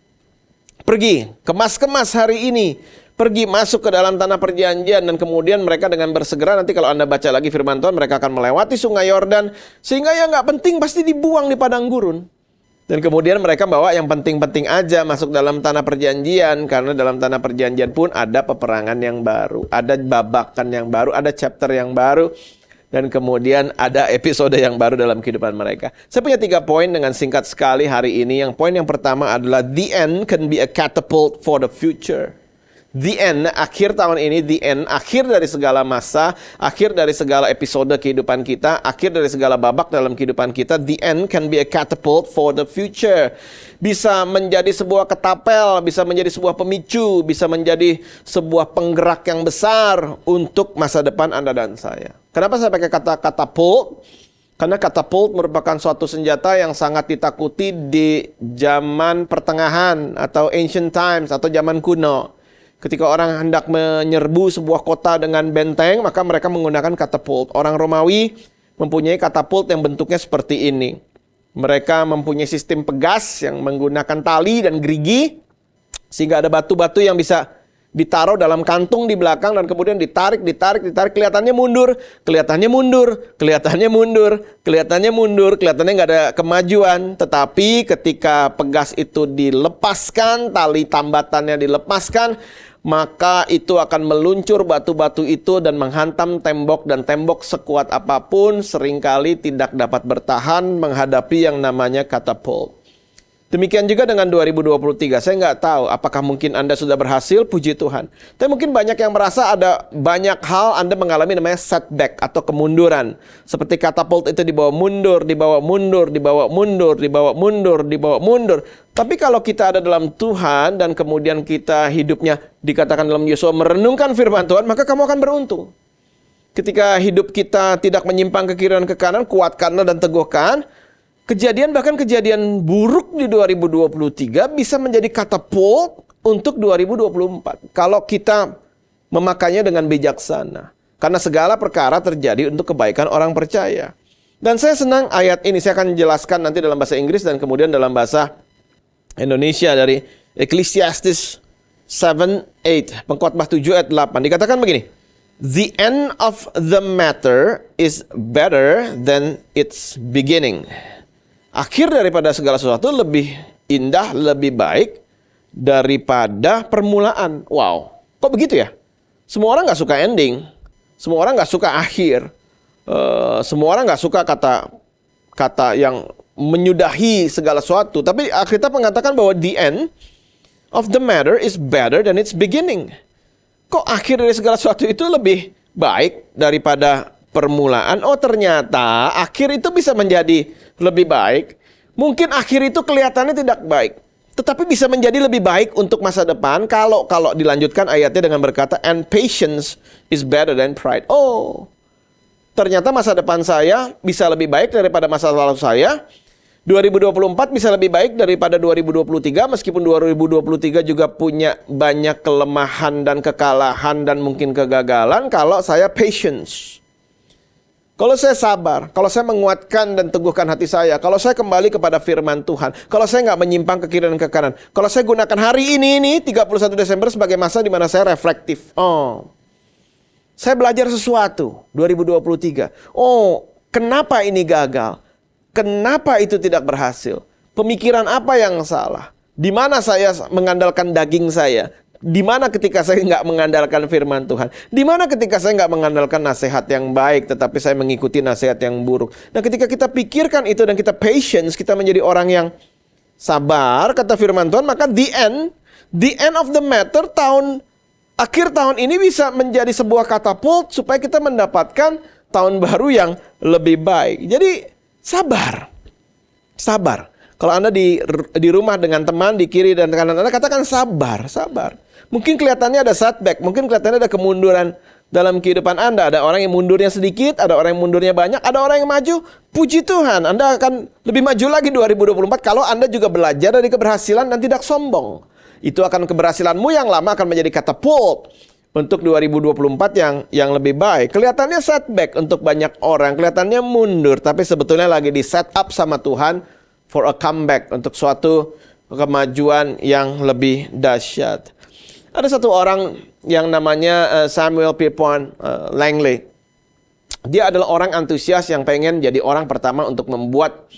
pergi, kemas-kemas hari ini, pergi masuk ke dalam tanah perjanjian. Dan kemudian mereka dengan bersegera, nanti kalau Anda baca lagi firman Tuhan, mereka akan melewati sungai Yordan, sehingga yang nggak penting pasti dibuang di padang gurun. Dan kemudian mereka bawa yang penting-penting aja masuk dalam tanah perjanjian, karena dalam tanah perjanjian pun ada peperangan yang baru, ada babakan yang baru, ada chapter yang baru. Dan kemudian ada episode yang baru dalam kehidupan mereka. Saya punya 3 poin dengan singkat sekali hari ini. Yang poin yang pertama adalah the end can be a catapult for the future. The end, akhir tahun ini, the end, akhir dari segala masa, akhir dari segala episode kehidupan kita, akhir dari segala babak dalam kehidupan kita. The end can be a catapult for the future. Bisa menjadi sebuah ketapel, bisa menjadi sebuah pemicu, bisa menjadi sebuah penggerak yang besar untuk masa depan Anda dan saya. Kenapa saya pakai kata catapult? Karena catapult merupakan suatu senjata yang sangat ditakuti di zaman pertengahan atau ancient times atau zaman kuno. Ketika orang hendak menyerbu sebuah kota dengan benteng, maka mereka menggunakan katapult. Orang Romawi mempunyai katapult yang bentuknya seperti ini. Mereka mempunyai sistem pegas yang menggunakan tali dan gerigi, sehingga ada batu-batu yang bisa ditaruh dalam kantung di belakang dan kemudian ditarik, kelihatannya mundur, kelihatannya nggak ada kemajuan. Tetapi ketika pegas itu dilepaskan, tali tambatannya dilepaskan, maka itu akan meluncur batu-batu itu dan menghantam tembok, dan tembok sekuat apapun seringkali tidak dapat bertahan menghadapi yang namanya katapult. Demikian juga dengan 2023. Saya nggak tahu apakah mungkin Anda sudah berhasil, puji Tuhan. Tapi mungkin banyak yang merasa ada banyak hal Anda mengalami namanya setback atau kemunduran. Seperti katapult itu dibawa mundur. Tapi kalau kita ada dalam Tuhan dan kemudian kita hidupnya dikatakan dalam Yosua merenungkan firman Tuhan, maka kamu akan beruntung. Ketika hidup kita tidak menyimpang ke kiri dan ke kanan, kuatkanlah dan teguhkan. Bahkan kejadian buruk di 2023 bisa menjadi katapult untuk 2024. Kalau kita memakainya dengan bijaksana. Karena segala perkara terjadi untuk kebaikan orang percaya. Dan saya senang ayat ini. Saya akan jelaskan nanti dalam bahasa Inggris dan kemudian dalam bahasa Indonesia dari Ecclesiastes 7:8. Pengkhotbah 7 ayat 8. Dikatakan begini. The end of the matter is better than its beginning. Akhir daripada segala sesuatu lebih indah, lebih baik daripada permulaan. Wow, kok begitu ya? Semua orang nggak suka ending, semua orang nggak suka akhir, semua orang nggak suka kata yang menyudahi segala sesuatu. Tapi Alkitab mengatakan bahwa the end of the matter is better than its beginning. Kok akhir dari segala sesuatu itu lebih baik daripada permulaan? Oh, ternyata akhir itu bisa menjadi lebih baik. Mungkin akhir itu kelihatannya tidak baik, tetapi bisa menjadi lebih baik untuk masa depan kalau dilanjutkan ayatnya dengan berkata, and patience is better than pride. Oh, ternyata masa depan saya bisa lebih baik daripada masa lalu saya. 2024 bisa lebih baik daripada 2023, meskipun 2023 juga punya banyak kelemahan dan kekalahan dan mungkin kegagalan. Kalau saya patience, kalau saya sabar, kalau saya menguatkan dan teguhkan hati saya, kalau saya kembali kepada firman Tuhan, kalau saya nggak menyimpang ke kiri dan ke kanan, kalau saya gunakan hari ini 31 Desember sebagai masa di mana saya reflektif. Oh, saya belajar sesuatu 2023. Oh, kenapa ini gagal? Kenapa itu tidak berhasil? Pemikiran apa yang salah? Di mana saya mengandalkan daging saya? Di mana ketika saya nggak mengandalkan firman Tuhan? Di mana ketika saya nggak mengandalkan nasihat yang baik, tetapi saya mengikuti nasihat yang buruk? Nah, ketika kita pikirkan itu dan kita patience, kita menjadi orang yang sabar, kata firman Tuhan, maka the end of the matter, akhir tahun ini bisa menjadi sebuah katapult supaya kita mendapatkan tahun baru yang lebih baik. Jadi sabar. Kalau Anda di rumah dengan teman di kiri dan kanan Anda, katakan sabar. Mungkin kelihatannya ada setback, mungkin kelihatannya ada kemunduran dalam kehidupan Anda. Ada orang yang mundurnya sedikit, ada orang yang mundurnya banyak, ada orang yang maju. Puji Tuhan, Anda akan lebih maju lagi 2024 kalau Anda juga belajar dari keberhasilan dan tidak sombong. Itu akan keberhasilanmu yang lama akan menjadi katapult untuk 2024 yang lebih baik. Kelihatannya setback untuk banyak orang, kelihatannya mundur, tapi sebetulnya lagi di set up sama Tuhan for a comeback, untuk suatu kemajuan yang lebih dahsyat. Ada satu orang yang namanya Samuel Pierpont Langley. Dia adalah orang antusias yang pengen jadi orang pertama untuk membuat,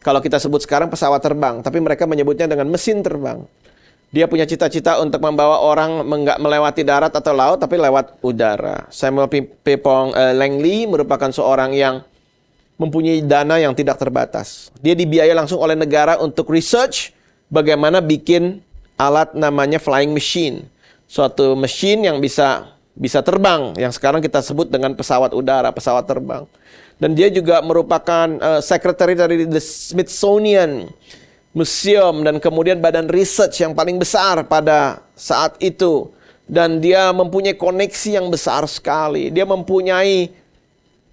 kalau kita sebut sekarang pesawat terbang, tapi mereka menyebutnya dengan mesin terbang. Dia punya cita-cita untuk membawa orang nggak melewati darat atau laut, tapi lewat udara. Samuel Pierpont Langley merupakan seorang yang mempunyai dana yang tidak terbatas. Dia dibiayai langsung oleh negara untuk research bagaimana bikin alat namanya flying machine. Suatu mesin yang bisa terbang, yang sekarang kita sebut dengan pesawat udara, pesawat terbang. Dan dia juga merupakan secretary dari the Smithsonian Museum dan kemudian badan research yang paling besar pada saat itu. Dan dia mempunyai koneksi yang besar sekali. Dia mempunyai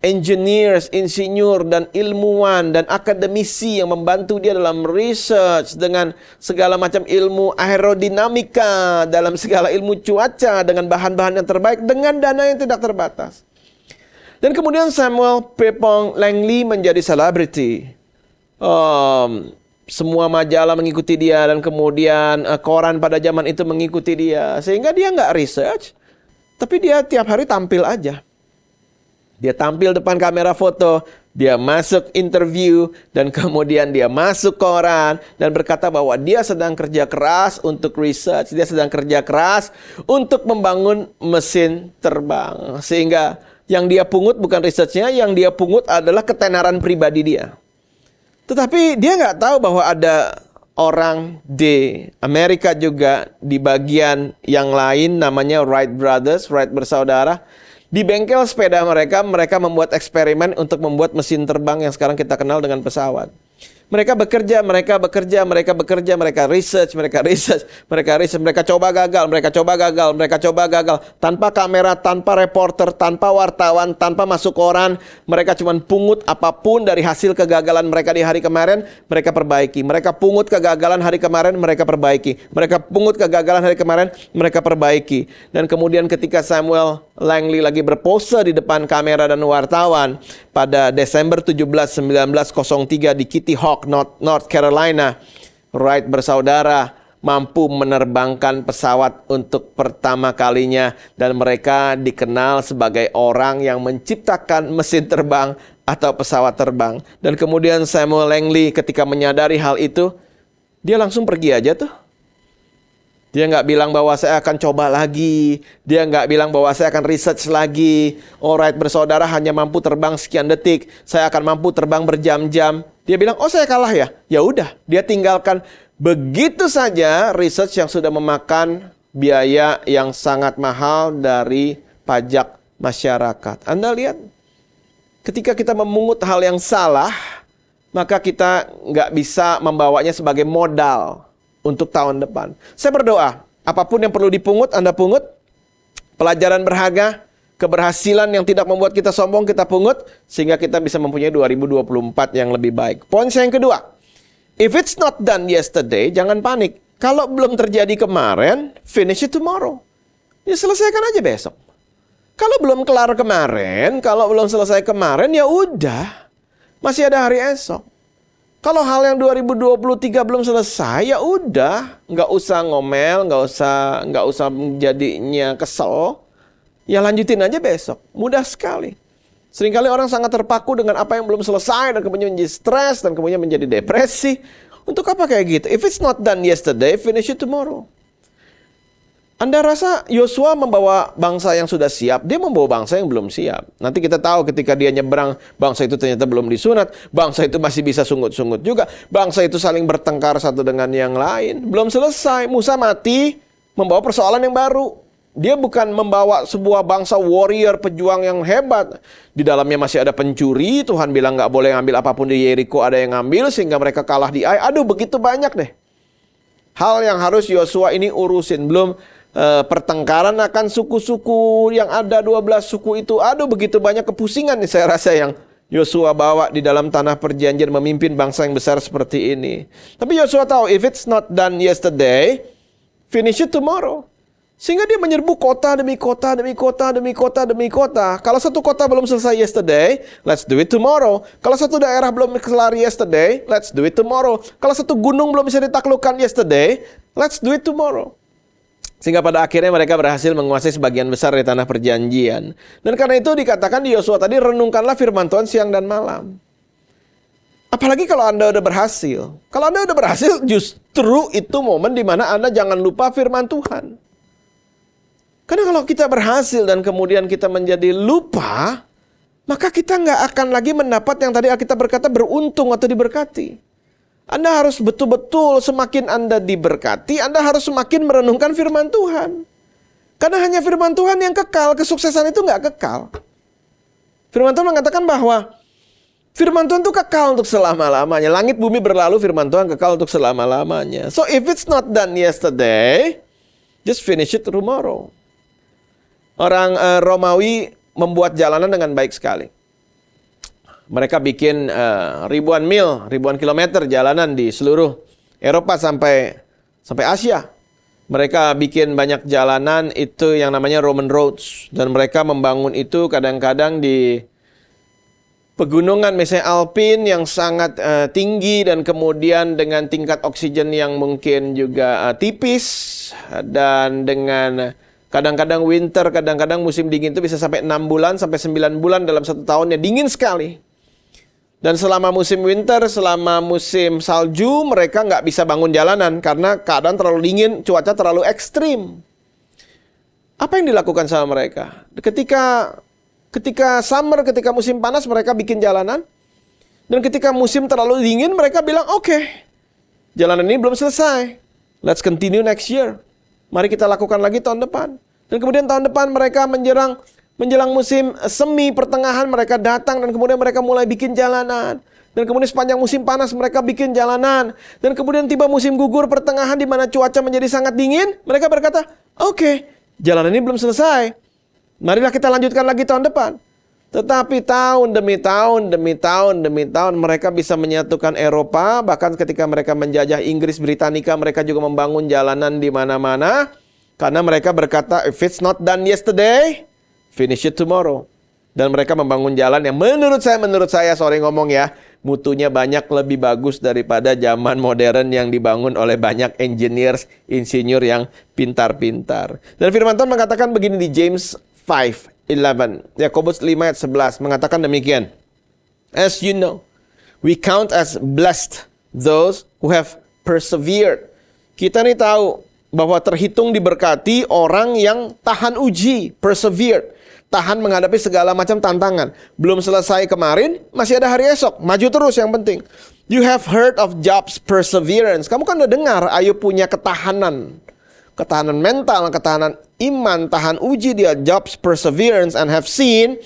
engineers, insinyur, dan ilmuwan, dan akademisi yang membantu dia dalam research dengan segala macam ilmu aerodinamika, dalam segala ilmu cuaca, dengan bahan-bahan yang terbaik, dengan dana yang tidak terbatas. Dan kemudian Samuel Pierpont Langley menjadi selebriti. semua majalah mengikuti dia, dan kemudian koran pada zaman itu mengikuti dia. Sehingga dia nggak research, tapi dia tiap hari tampil aja. Dia tampil depan kamera foto, dia masuk interview, dan kemudian dia masuk koran dan berkata bahwa dia sedang kerja keras untuk research, dia sedang kerja keras untuk membangun mesin terbang. Sehingga yang dia pungut bukan researchnya, yang dia pungut adalah ketenaran pribadi dia. Tetapi dia nggak tahu bahwa ada orang di Amerika juga, di bagian yang lain namanya Wright Brothers, Wright bersaudara. Di bengkel sepeda mereka membuat eksperimen untuk membuat mesin terbang yang sekarang kita kenal dengan pesawat. Mereka bekerja, mereka research, mereka coba gagal. Tanpa kamera, tanpa reporter, tanpa wartawan, tanpa masuk koran. Mereka cuma pungut apapun dari hasil kegagalan mereka di hari kemarin, mereka perbaiki. Mereka pungut kegagalan hari kemarin, mereka perbaiki. Mereka pungut kegagalan hari kemarin, mereka perbaiki. Dan kemudian ketika Samuel Langley lagi berpose di depan kamera dan wartawan pada Desember 17, 1903 di Kitty Hawk, North Carolina, Wright bersaudara mampu menerbangkan pesawat untuk pertama kalinya, dan mereka dikenal sebagai orang yang menciptakan mesin terbang atau pesawat terbang. Dan kemudian Samuel Langley ketika menyadari hal itu, dia langsung pergi aja tuh. Dia nggak bilang bahwa saya akan coba lagi. Dia nggak bilang bahwa saya akan research lagi. Wright bersaudara hanya mampu terbang sekian detik. Saya akan mampu terbang berjam-jam. Dia bilang, oh saya kalah ya? Ya udah, dia tinggalkan begitu saja research yang sudah memakan biaya yang sangat mahal dari pajak masyarakat. Anda lihat, ketika kita memungut hal yang salah, maka kita nggak bisa membawanya sebagai modal untuk tahun depan. Saya berdoa, apapun yang perlu dipungut, Anda pungut. Pelajaran berharga, keberhasilan yang tidak membuat kita sombong, kita pungut. Sehingga kita bisa mempunyai 2024 yang lebih baik. Poin saya yang kedua, if it's not done yesterday, jangan panik. Kalau belum terjadi kemarin, finish it tomorrow. Ya selesaikan aja besok. Kalau belum kelar kemarin, kalau belum selesai kemarin, ya udah. Masih ada hari esok. Kalau hal yang 2023 belum selesai, ya udah, nggak usah ngomel, nggak usah jadinya kesel, ya lanjutin aja besok. Mudah sekali. Seringkali orang sangat terpaku dengan apa yang belum selesai dan kemudian menjadi stres dan kemudian menjadi depresi. Untuk apa kayak gitu? If it's not done yesterday, finish it tomorrow. Anda rasa Yosua membawa bangsa yang sudah siap, dia membawa bangsa yang belum siap. Nanti kita tahu ketika dia nyebrang, bangsa itu ternyata belum disunat, bangsa itu masih bisa sungut-sungut juga, bangsa itu saling bertengkar satu dengan yang lain. Belum selesai, Musa mati, membawa persoalan yang baru. Dia bukan membawa sebuah bangsa warrior, pejuang yang hebat. Di dalamnya masih ada pencuri, Tuhan bilang nggak boleh ngambil apapun di Yeriko, ada yang ngambil sehingga mereka kalah di Ai. Aduh, begitu banyak deh hal yang harus Yosua ini urusin. Belum pertengkaran akan suku-suku yang ada 12 suku itu. Aduh, begitu banyak kepusingan nih saya rasa yang Yosua bawa di dalam tanah perjanjian memimpin bangsa yang besar seperti ini. Tapi Yosua tahu, if it's not done yesterday, finish it tomorrow. Sehingga dia menyerbu kota demi kota demi kota demi kota demi kota. Kalau satu kota belum selesai yesterday, let's do it tomorrow. Kalau satu daerah belum kelar yesterday, let's do it tomorrow. Kalau satu gunung belum bisa ditaklukkan yesterday, let's do it tomorrow. Sehingga pada akhirnya mereka berhasil menguasai sebagian besar dari tanah perjanjian. Dan karena itu dikatakan di Yosua tadi, renungkanlah firman Tuhan siang dan malam. Apalagi kalau Anda udah berhasil. Kalau Anda udah berhasil, justru itu momen di mana Anda jangan lupa firman Tuhan. Karena kalau kita berhasil dan kemudian kita menjadi lupa, maka kita nggak akan lagi mendapat yang tadi Alkitab berkata beruntung atau diberkati. Anda harus betul-betul semakin Anda diberkati, Anda harus semakin merenungkan firman Tuhan. Karena hanya firman Tuhan yang kekal, kesuksesan itu nggak kekal. Firman Tuhan mengatakan bahwa firman Tuhan itu kekal untuk selama-lamanya. Langit bumi berlalu, firman Tuhan kekal untuk selama-lamanya. So if it's not done yesterday, just finish it tomorrow. Orang Romawi membuat jalanan dengan baik sekali. Mereka bikin ribuan mil, ribuan kilometer jalanan di seluruh Eropa sampai Asia. Mereka bikin banyak jalanan itu yang namanya Roman Roads. Dan mereka membangun itu kadang-kadang di pegunungan misalnya Alpin yang sangat tinggi dan kemudian dengan tingkat oksigen yang mungkin juga tipis, dan dengan kadang-kadang winter, kadang-kadang musim dingin itu bisa sampai 6 bulan sampai 9 bulan dalam satu tahunnya, dingin sekali. Dan selama musim winter, selama musim salju, mereka nggak bisa bangun jalanan karena keadaan terlalu dingin, cuaca terlalu ekstrim. Apa yang dilakukan sama mereka? Ketika summer, ketika musim panas, mereka bikin jalanan. Dan ketika musim terlalu dingin, mereka bilang, oke, jalanan ini belum selesai. Let's continue next year. Mari kita lakukan lagi tahun depan. Dan kemudian tahun depan mereka menjelang musim semi pertengahan, mereka datang dan kemudian mereka mulai bikin jalanan. Dan kemudian sepanjang musim panas mereka bikin jalanan. Dan kemudian tiba musim gugur pertengahan di mana cuaca menjadi sangat dingin. Mereka berkata, oke, jalanan ini belum selesai. Marilah kita lanjutkan lagi tahun depan. Tetapi tahun demi tahun mereka bisa menyatukan Eropa. Bahkan ketika mereka menjajah Inggris, Britannica, mereka juga membangun jalanan di mana-mana. Karena mereka berkata, if it's not done yesterday, finish it tomorrow. Dan mereka membangun jalan yang menurut saya, sorry ngomong ya, mutunya banyak lebih bagus daripada zaman modern yang dibangun oleh banyak engineers, insinyur yang pintar-pintar. Dan firman Tuhan mengatakan begini di James 5:11, Yakobus 5 ayat 11 mengatakan demikian. As you know, we count as blessed those who have persevered. Kita nih tahu bahwa terhitung diberkati orang yang tahan uji, persevered. Tahan menghadapi segala macam tantangan. Belum selesai kemarin, masih ada hari esok. Maju terus yang penting. You have heard of Job's perseverance. Kamu kan udah dengar Ayub punya ketahanan. Ketahanan mental, ketahanan iman, tahan uji dia. Job's perseverance and have seen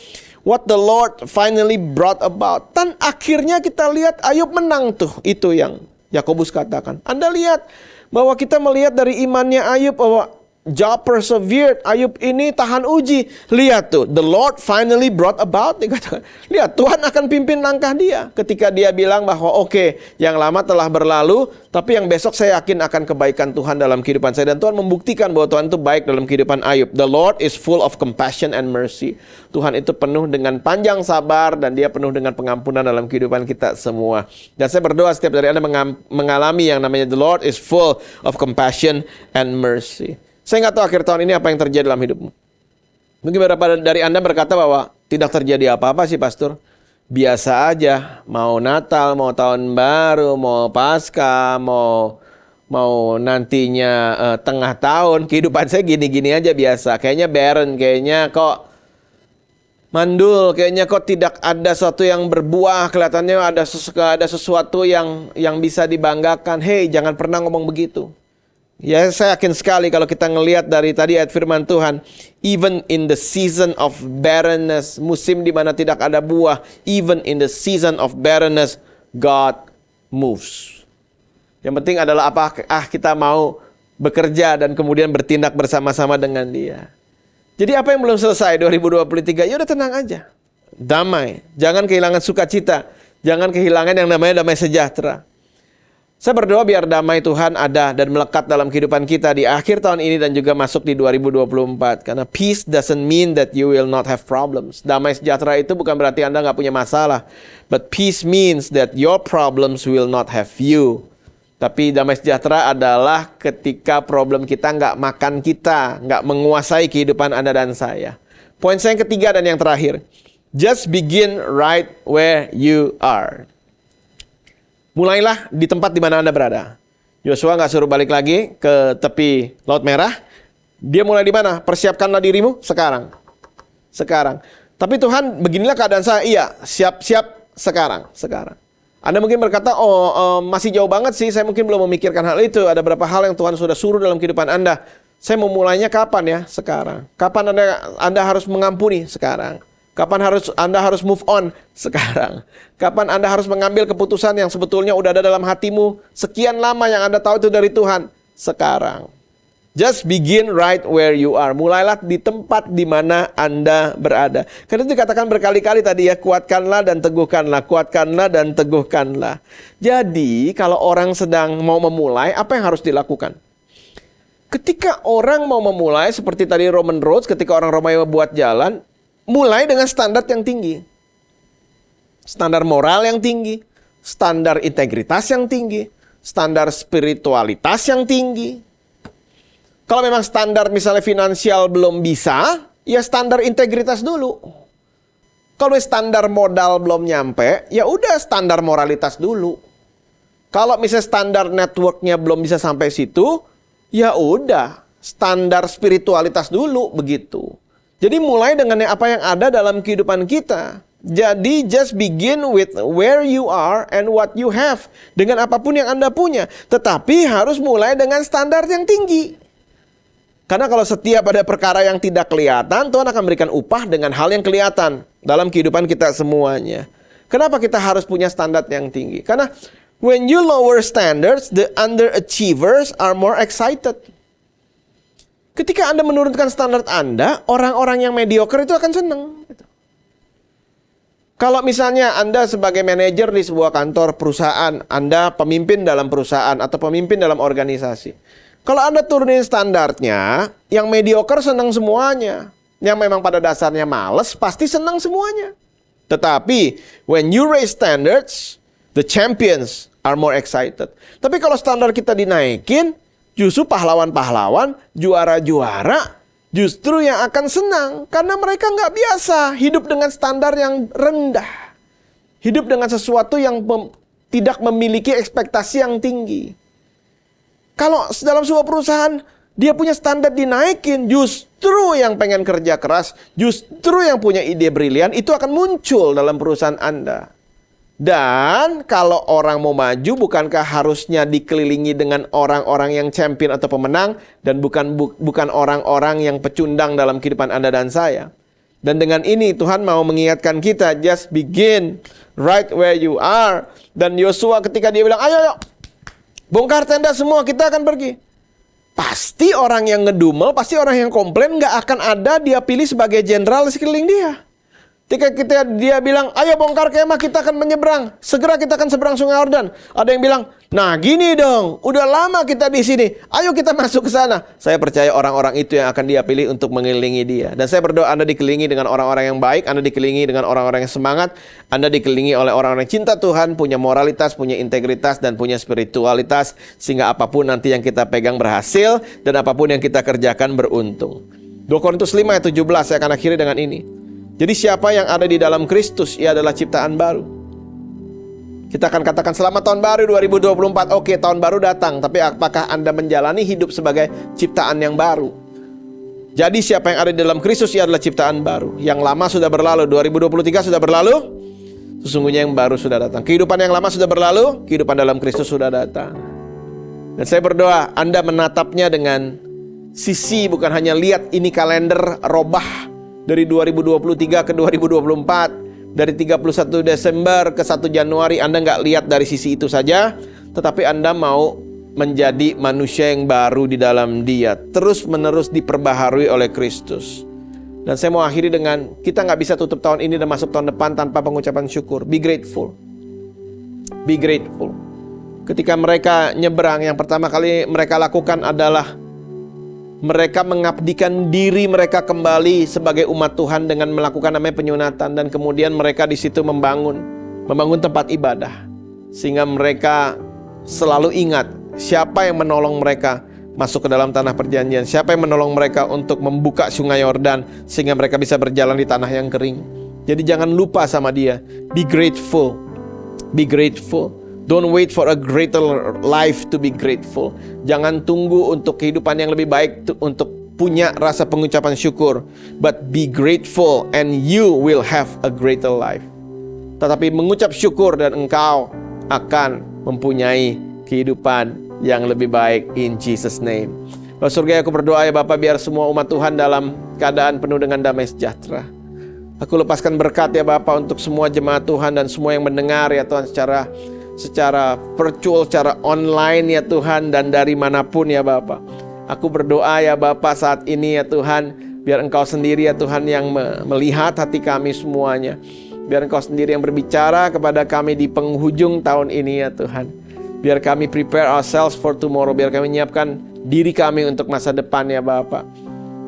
what the Lord finally brought about. Dan akhirnya kita lihat Ayub menang tuh. Itu yang Yakobus katakan. Anda lihat bahwa kita melihat dari imannya Ayub bahwa Job persevered. Ayub ini tahan uji. Lihat tuh, the Lord finally brought about. Dikatakan, lihat Tuhan akan pimpin langkah dia. Ketika dia bilang bahwa oke, yang lama telah berlalu, tapi yang besok saya yakin akan kebaikan Tuhan dalam kehidupan saya. Dan Tuhan membuktikan bahwa Tuhan itu baik dalam kehidupan Ayub. The Lord is full of compassion and mercy. Tuhan itu penuh dengan panjang sabar dan dia penuh dengan pengampunan dalam kehidupan kita semua. Dan saya berdoa setiap dari Anda mengalami yang namanya the Lord is full of compassion and mercy. Saya nggak tahu akhir tahun ini apa yang terjadi dalam hidupmu. Mungkin beberapa dari Anda berkata bahwa tidak terjadi apa-apa sih Pastor. Biasa aja, mau Natal, mau Tahun Baru, mau Paskah, mau nantinya tengah tahun. Kehidupan saya gini-gini aja biasa. Kayaknya barren, kayaknya kok mandul, kayaknya kok tidak ada sesuatu yang berbuah. Kelihatannya ada sesuatu yang bisa dibanggakan. Hei, jangan pernah ngomong begitu. Ya, saya yakin sekali kalau kita ngelihat dari tadi ayat firman Tuhan, even in the season of barrenness, musim di mana tidak ada buah, even in the season of barrenness, God moves. Yang penting adalah kita mau bekerja dan kemudian bertindak bersama-sama dengan Dia. Jadi apa yang belum selesai 2023? Ya udah tenang aja. Damai, jangan kehilangan sukacita, jangan kehilangan yang namanya damai sejahtera. Saya berdoa biar damai Tuhan ada dan melekat dalam kehidupan kita di akhir tahun ini dan juga masuk di 2024. Karena peace doesn't mean that you will not have problems. Damai sejahtera itu bukan berarti Anda nggak punya masalah. But peace means that your problems will not have you. Tapi damai sejahtera adalah ketika problem kita nggak makan kita, nggak menguasai kehidupan Anda dan saya. Poin saya yang ketiga dan yang terakhir. Just begin right where you are. Mulailah di tempat di mana Anda berada. Yosua nggak suruh balik lagi ke tepi Laut Merah. Dia mulai di mana? Persiapkanlah dirimu sekarang. Sekarang. Tapi Tuhan, beginilah keadaan saya. Iya, siap-siap sekarang. Anda mungkin berkata, masih jauh banget sih. Saya mungkin belum memikirkan hal itu. Ada beberapa hal yang Tuhan sudah suruh dalam kehidupan Anda. Saya mau mulainya kapan ya? Sekarang. Kapan Anda harus mengampuni? Sekarang. Kapan Anda harus move on? Sekarang. Kapan Anda harus mengambil keputusan yang sebetulnya udah ada dalam hatimu sekian lama yang Anda tahu itu dari Tuhan? Sekarang. Just begin right where you are. Mulailah di tempat di mana Anda berada. Karena itu dikatakan berkali-kali tadi ya, kuatkanlah dan teguhkanlah, kuatkanlah dan teguhkanlah. Jadi, kalau orang sedang mau memulai, apa yang harus dilakukan? Ketika orang mau memulai, seperti tadi Roman Roads, ketika orang Romawi buat jalan, mulai dengan standar yang tinggi. standar moral yang tinggi, standar integritas yang tinggi, standar spiritualitas yang tinggi. Kalau memang standar misalnya finansial belum bisa, ya standar integritas dulu. Kalau standar modal belum nyampe, ya udah standar moralitas dulu. Kalau misalnya standar networknya belum bisa sampai situ, ya udah standar spiritualitas dulu begitu. Jadi mulai dengan apa yang ada dalam kehidupan kita. Jadi just begin with where you are and what you have. Dengan apapun yang Anda punya. Tetapi harus mulai dengan standar yang tinggi. Karena kalau setiap ada perkara yang tidak kelihatan, Tuhan akan memberikan upah dengan hal yang kelihatan dalam kehidupan kita semuanya. Kenapa kita harus punya standar yang tinggi? Karena when you lower standards, the underachievers are more excited. Ketika Anda menurunkan standar Anda, orang-orang yang mediocre itu akan senang. Kalau misalnya Anda sebagai manajer di sebuah kantor perusahaan, Anda pemimpin dalam perusahaan atau pemimpin dalam organisasi. Kalau Anda turunin standarnya, yang mediocre senang semuanya. Yang memang pada dasarnya males, pasti senang semuanya. Tetapi, when you raise standards, the champions are more excited. Tapi kalau standar kita dinaikin, justru pahlawan-pahlawan, juara-juara, justru yang akan senang. Karena mereka nggak biasa hidup dengan standar yang rendah. Hidup dengan sesuatu yang tidak memiliki ekspektasi yang tinggi. Kalau dalam sebuah perusahaan, dia punya standar dinaikin, justru yang pengen kerja keras, justru yang punya ide brilian, itu akan muncul dalam perusahaan Anda. Dan kalau orang mau maju, bukankah harusnya dikelilingi dengan orang-orang yang champion atau pemenang, dan bukan orang-orang yang pecundang dalam kehidupan Anda dan saya. Dan dengan ini Tuhan mau mengingatkan kita, just begin right where you are. Dan Yosua ketika dia bilang, ayo, bongkar tenda semua, kita akan pergi. Pasti orang yang ngedumel, pasti orang yang komplain, gak akan ada dia pilih sebagai jenderal di sekeliling dia. Ketika dia bilang, ayo bongkar kemah, kita akan menyeberang. Segera kita akan seberang sungai Yordan. Ada yang bilang, nah gini dong, udah lama kita di sini. Ayo kita masuk ke sana. Saya percaya orang-orang itu yang akan dia pilih untuk mengelilingi dia. Dan saya berdoa Anda dikelilingi dengan orang-orang yang baik. Anda dikelilingi dengan orang-orang yang semangat. Anda dikelilingi oleh orang-orang yang cinta Tuhan, punya moralitas, punya integritas, dan punya spiritualitas. Sehingga apapun nanti yang kita pegang berhasil, dan apapun yang kita kerjakan beruntung. 2 Korintus 5 ayat 17, saya akan akhiri dengan ini. Jadi siapa yang ada di dalam Kristus, ia adalah ciptaan baru. Kita akan katakan selamat tahun baru 2024. Oke, tahun baru datang. Tapi apakah Anda menjalani hidup sebagai ciptaan yang baru? Jadi siapa yang ada di dalam Kristus, ia adalah ciptaan baru. Yang lama sudah berlalu, 2023 sudah berlalu. Sesungguhnya yang baru sudah datang. Kehidupan yang lama sudah berlalu, kehidupan dalam Kristus sudah datang. Dan saya berdoa Anda menatapnya dengan sisi bukan hanya lihat ini kalender robah dari 2023 ke 2024, dari 31 Desember ke 1 Januari, Anda nggak lihat dari sisi itu saja, tetapi Anda mau menjadi manusia yang baru di dalam Dia, terus-menerus diperbaharui oleh Kristus. Dan saya mau akhiri dengan, kita nggak bisa tutup tahun ini dan masuk tahun depan tanpa pengucapan syukur. Be grateful. Be grateful. Ketika mereka nyeberang, yang pertama kali mereka lakukan adalah mereka mengabdikan diri mereka kembali sebagai umat Tuhan dengan melakukan namanya penyunatan. Dan kemudian mereka di situ membangun tempat ibadah. Sehingga mereka selalu ingat siapa yang menolong mereka masuk ke dalam tanah perjanjian. Siapa yang menolong mereka untuk membuka sungai Yordan sehingga mereka bisa berjalan di tanah yang kering. Jadi jangan lupa sama dia. Be grateful. Be grateful. Don't wait for a greater life to be grateful. Jangan tunggu untuk kehidupan yang lebih baik untuk punya rasa pengucapan syukur. But be grateful and you will have a greater life. Tetapi mengucap syukur dan engkau akan mempunyai kehidupan yang lebih baik in Jesus name. Bapak surga, aku berdoa ya Bapak, biar semua umat Tuhan dalam keadaan penuh dengan damai sejahtera. Aku lepaskan berkat ya Bapak untuk semua jemaat Tuhan dan semua yang mendengar ya Tuhan secara virtual, secara online ya Tuhan, dan dari manapun ya Bapa. Aku berdoa ya Bapa saat ini ya Tuhan, biar Engkau sendiri ya Tuhan yang melihat hati kami semuanya. Biar Engkau sendiri yang berbicara kepada kami di penghujung tahun ini ya Tuhan. Biar kami prepare ourselves for tomorrow. Biar kami menyiapkan diri kami untuk masa depan ya Bapa.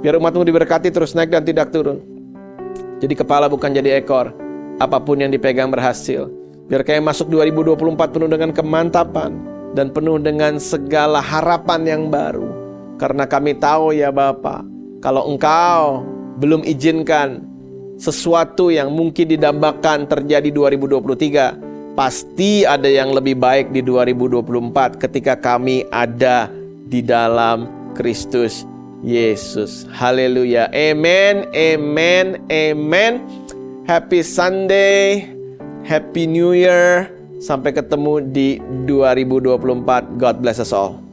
Biar umat-Mu diberkati terus naik dan tidak turun. Jadi kepala bukan jadi ekor. apapun yang dipegang berhasil. Biar kami masuk 2024 penuh dengan kemantapan dan penuh dengan segala harapan yang baru. Karena kami tahu ya Bapa, kalau Engkau belum izinkan sesuatu yang mungkin didambakan terjadi 2023, pasti ada yang lebih baik di 2024 ketika kami ada di dalam Kristus Yesus. Haleluya. Amen, amen, amen. Happy Sunday, Happy New Year. Sampai ketemu di 2024. God bless us all.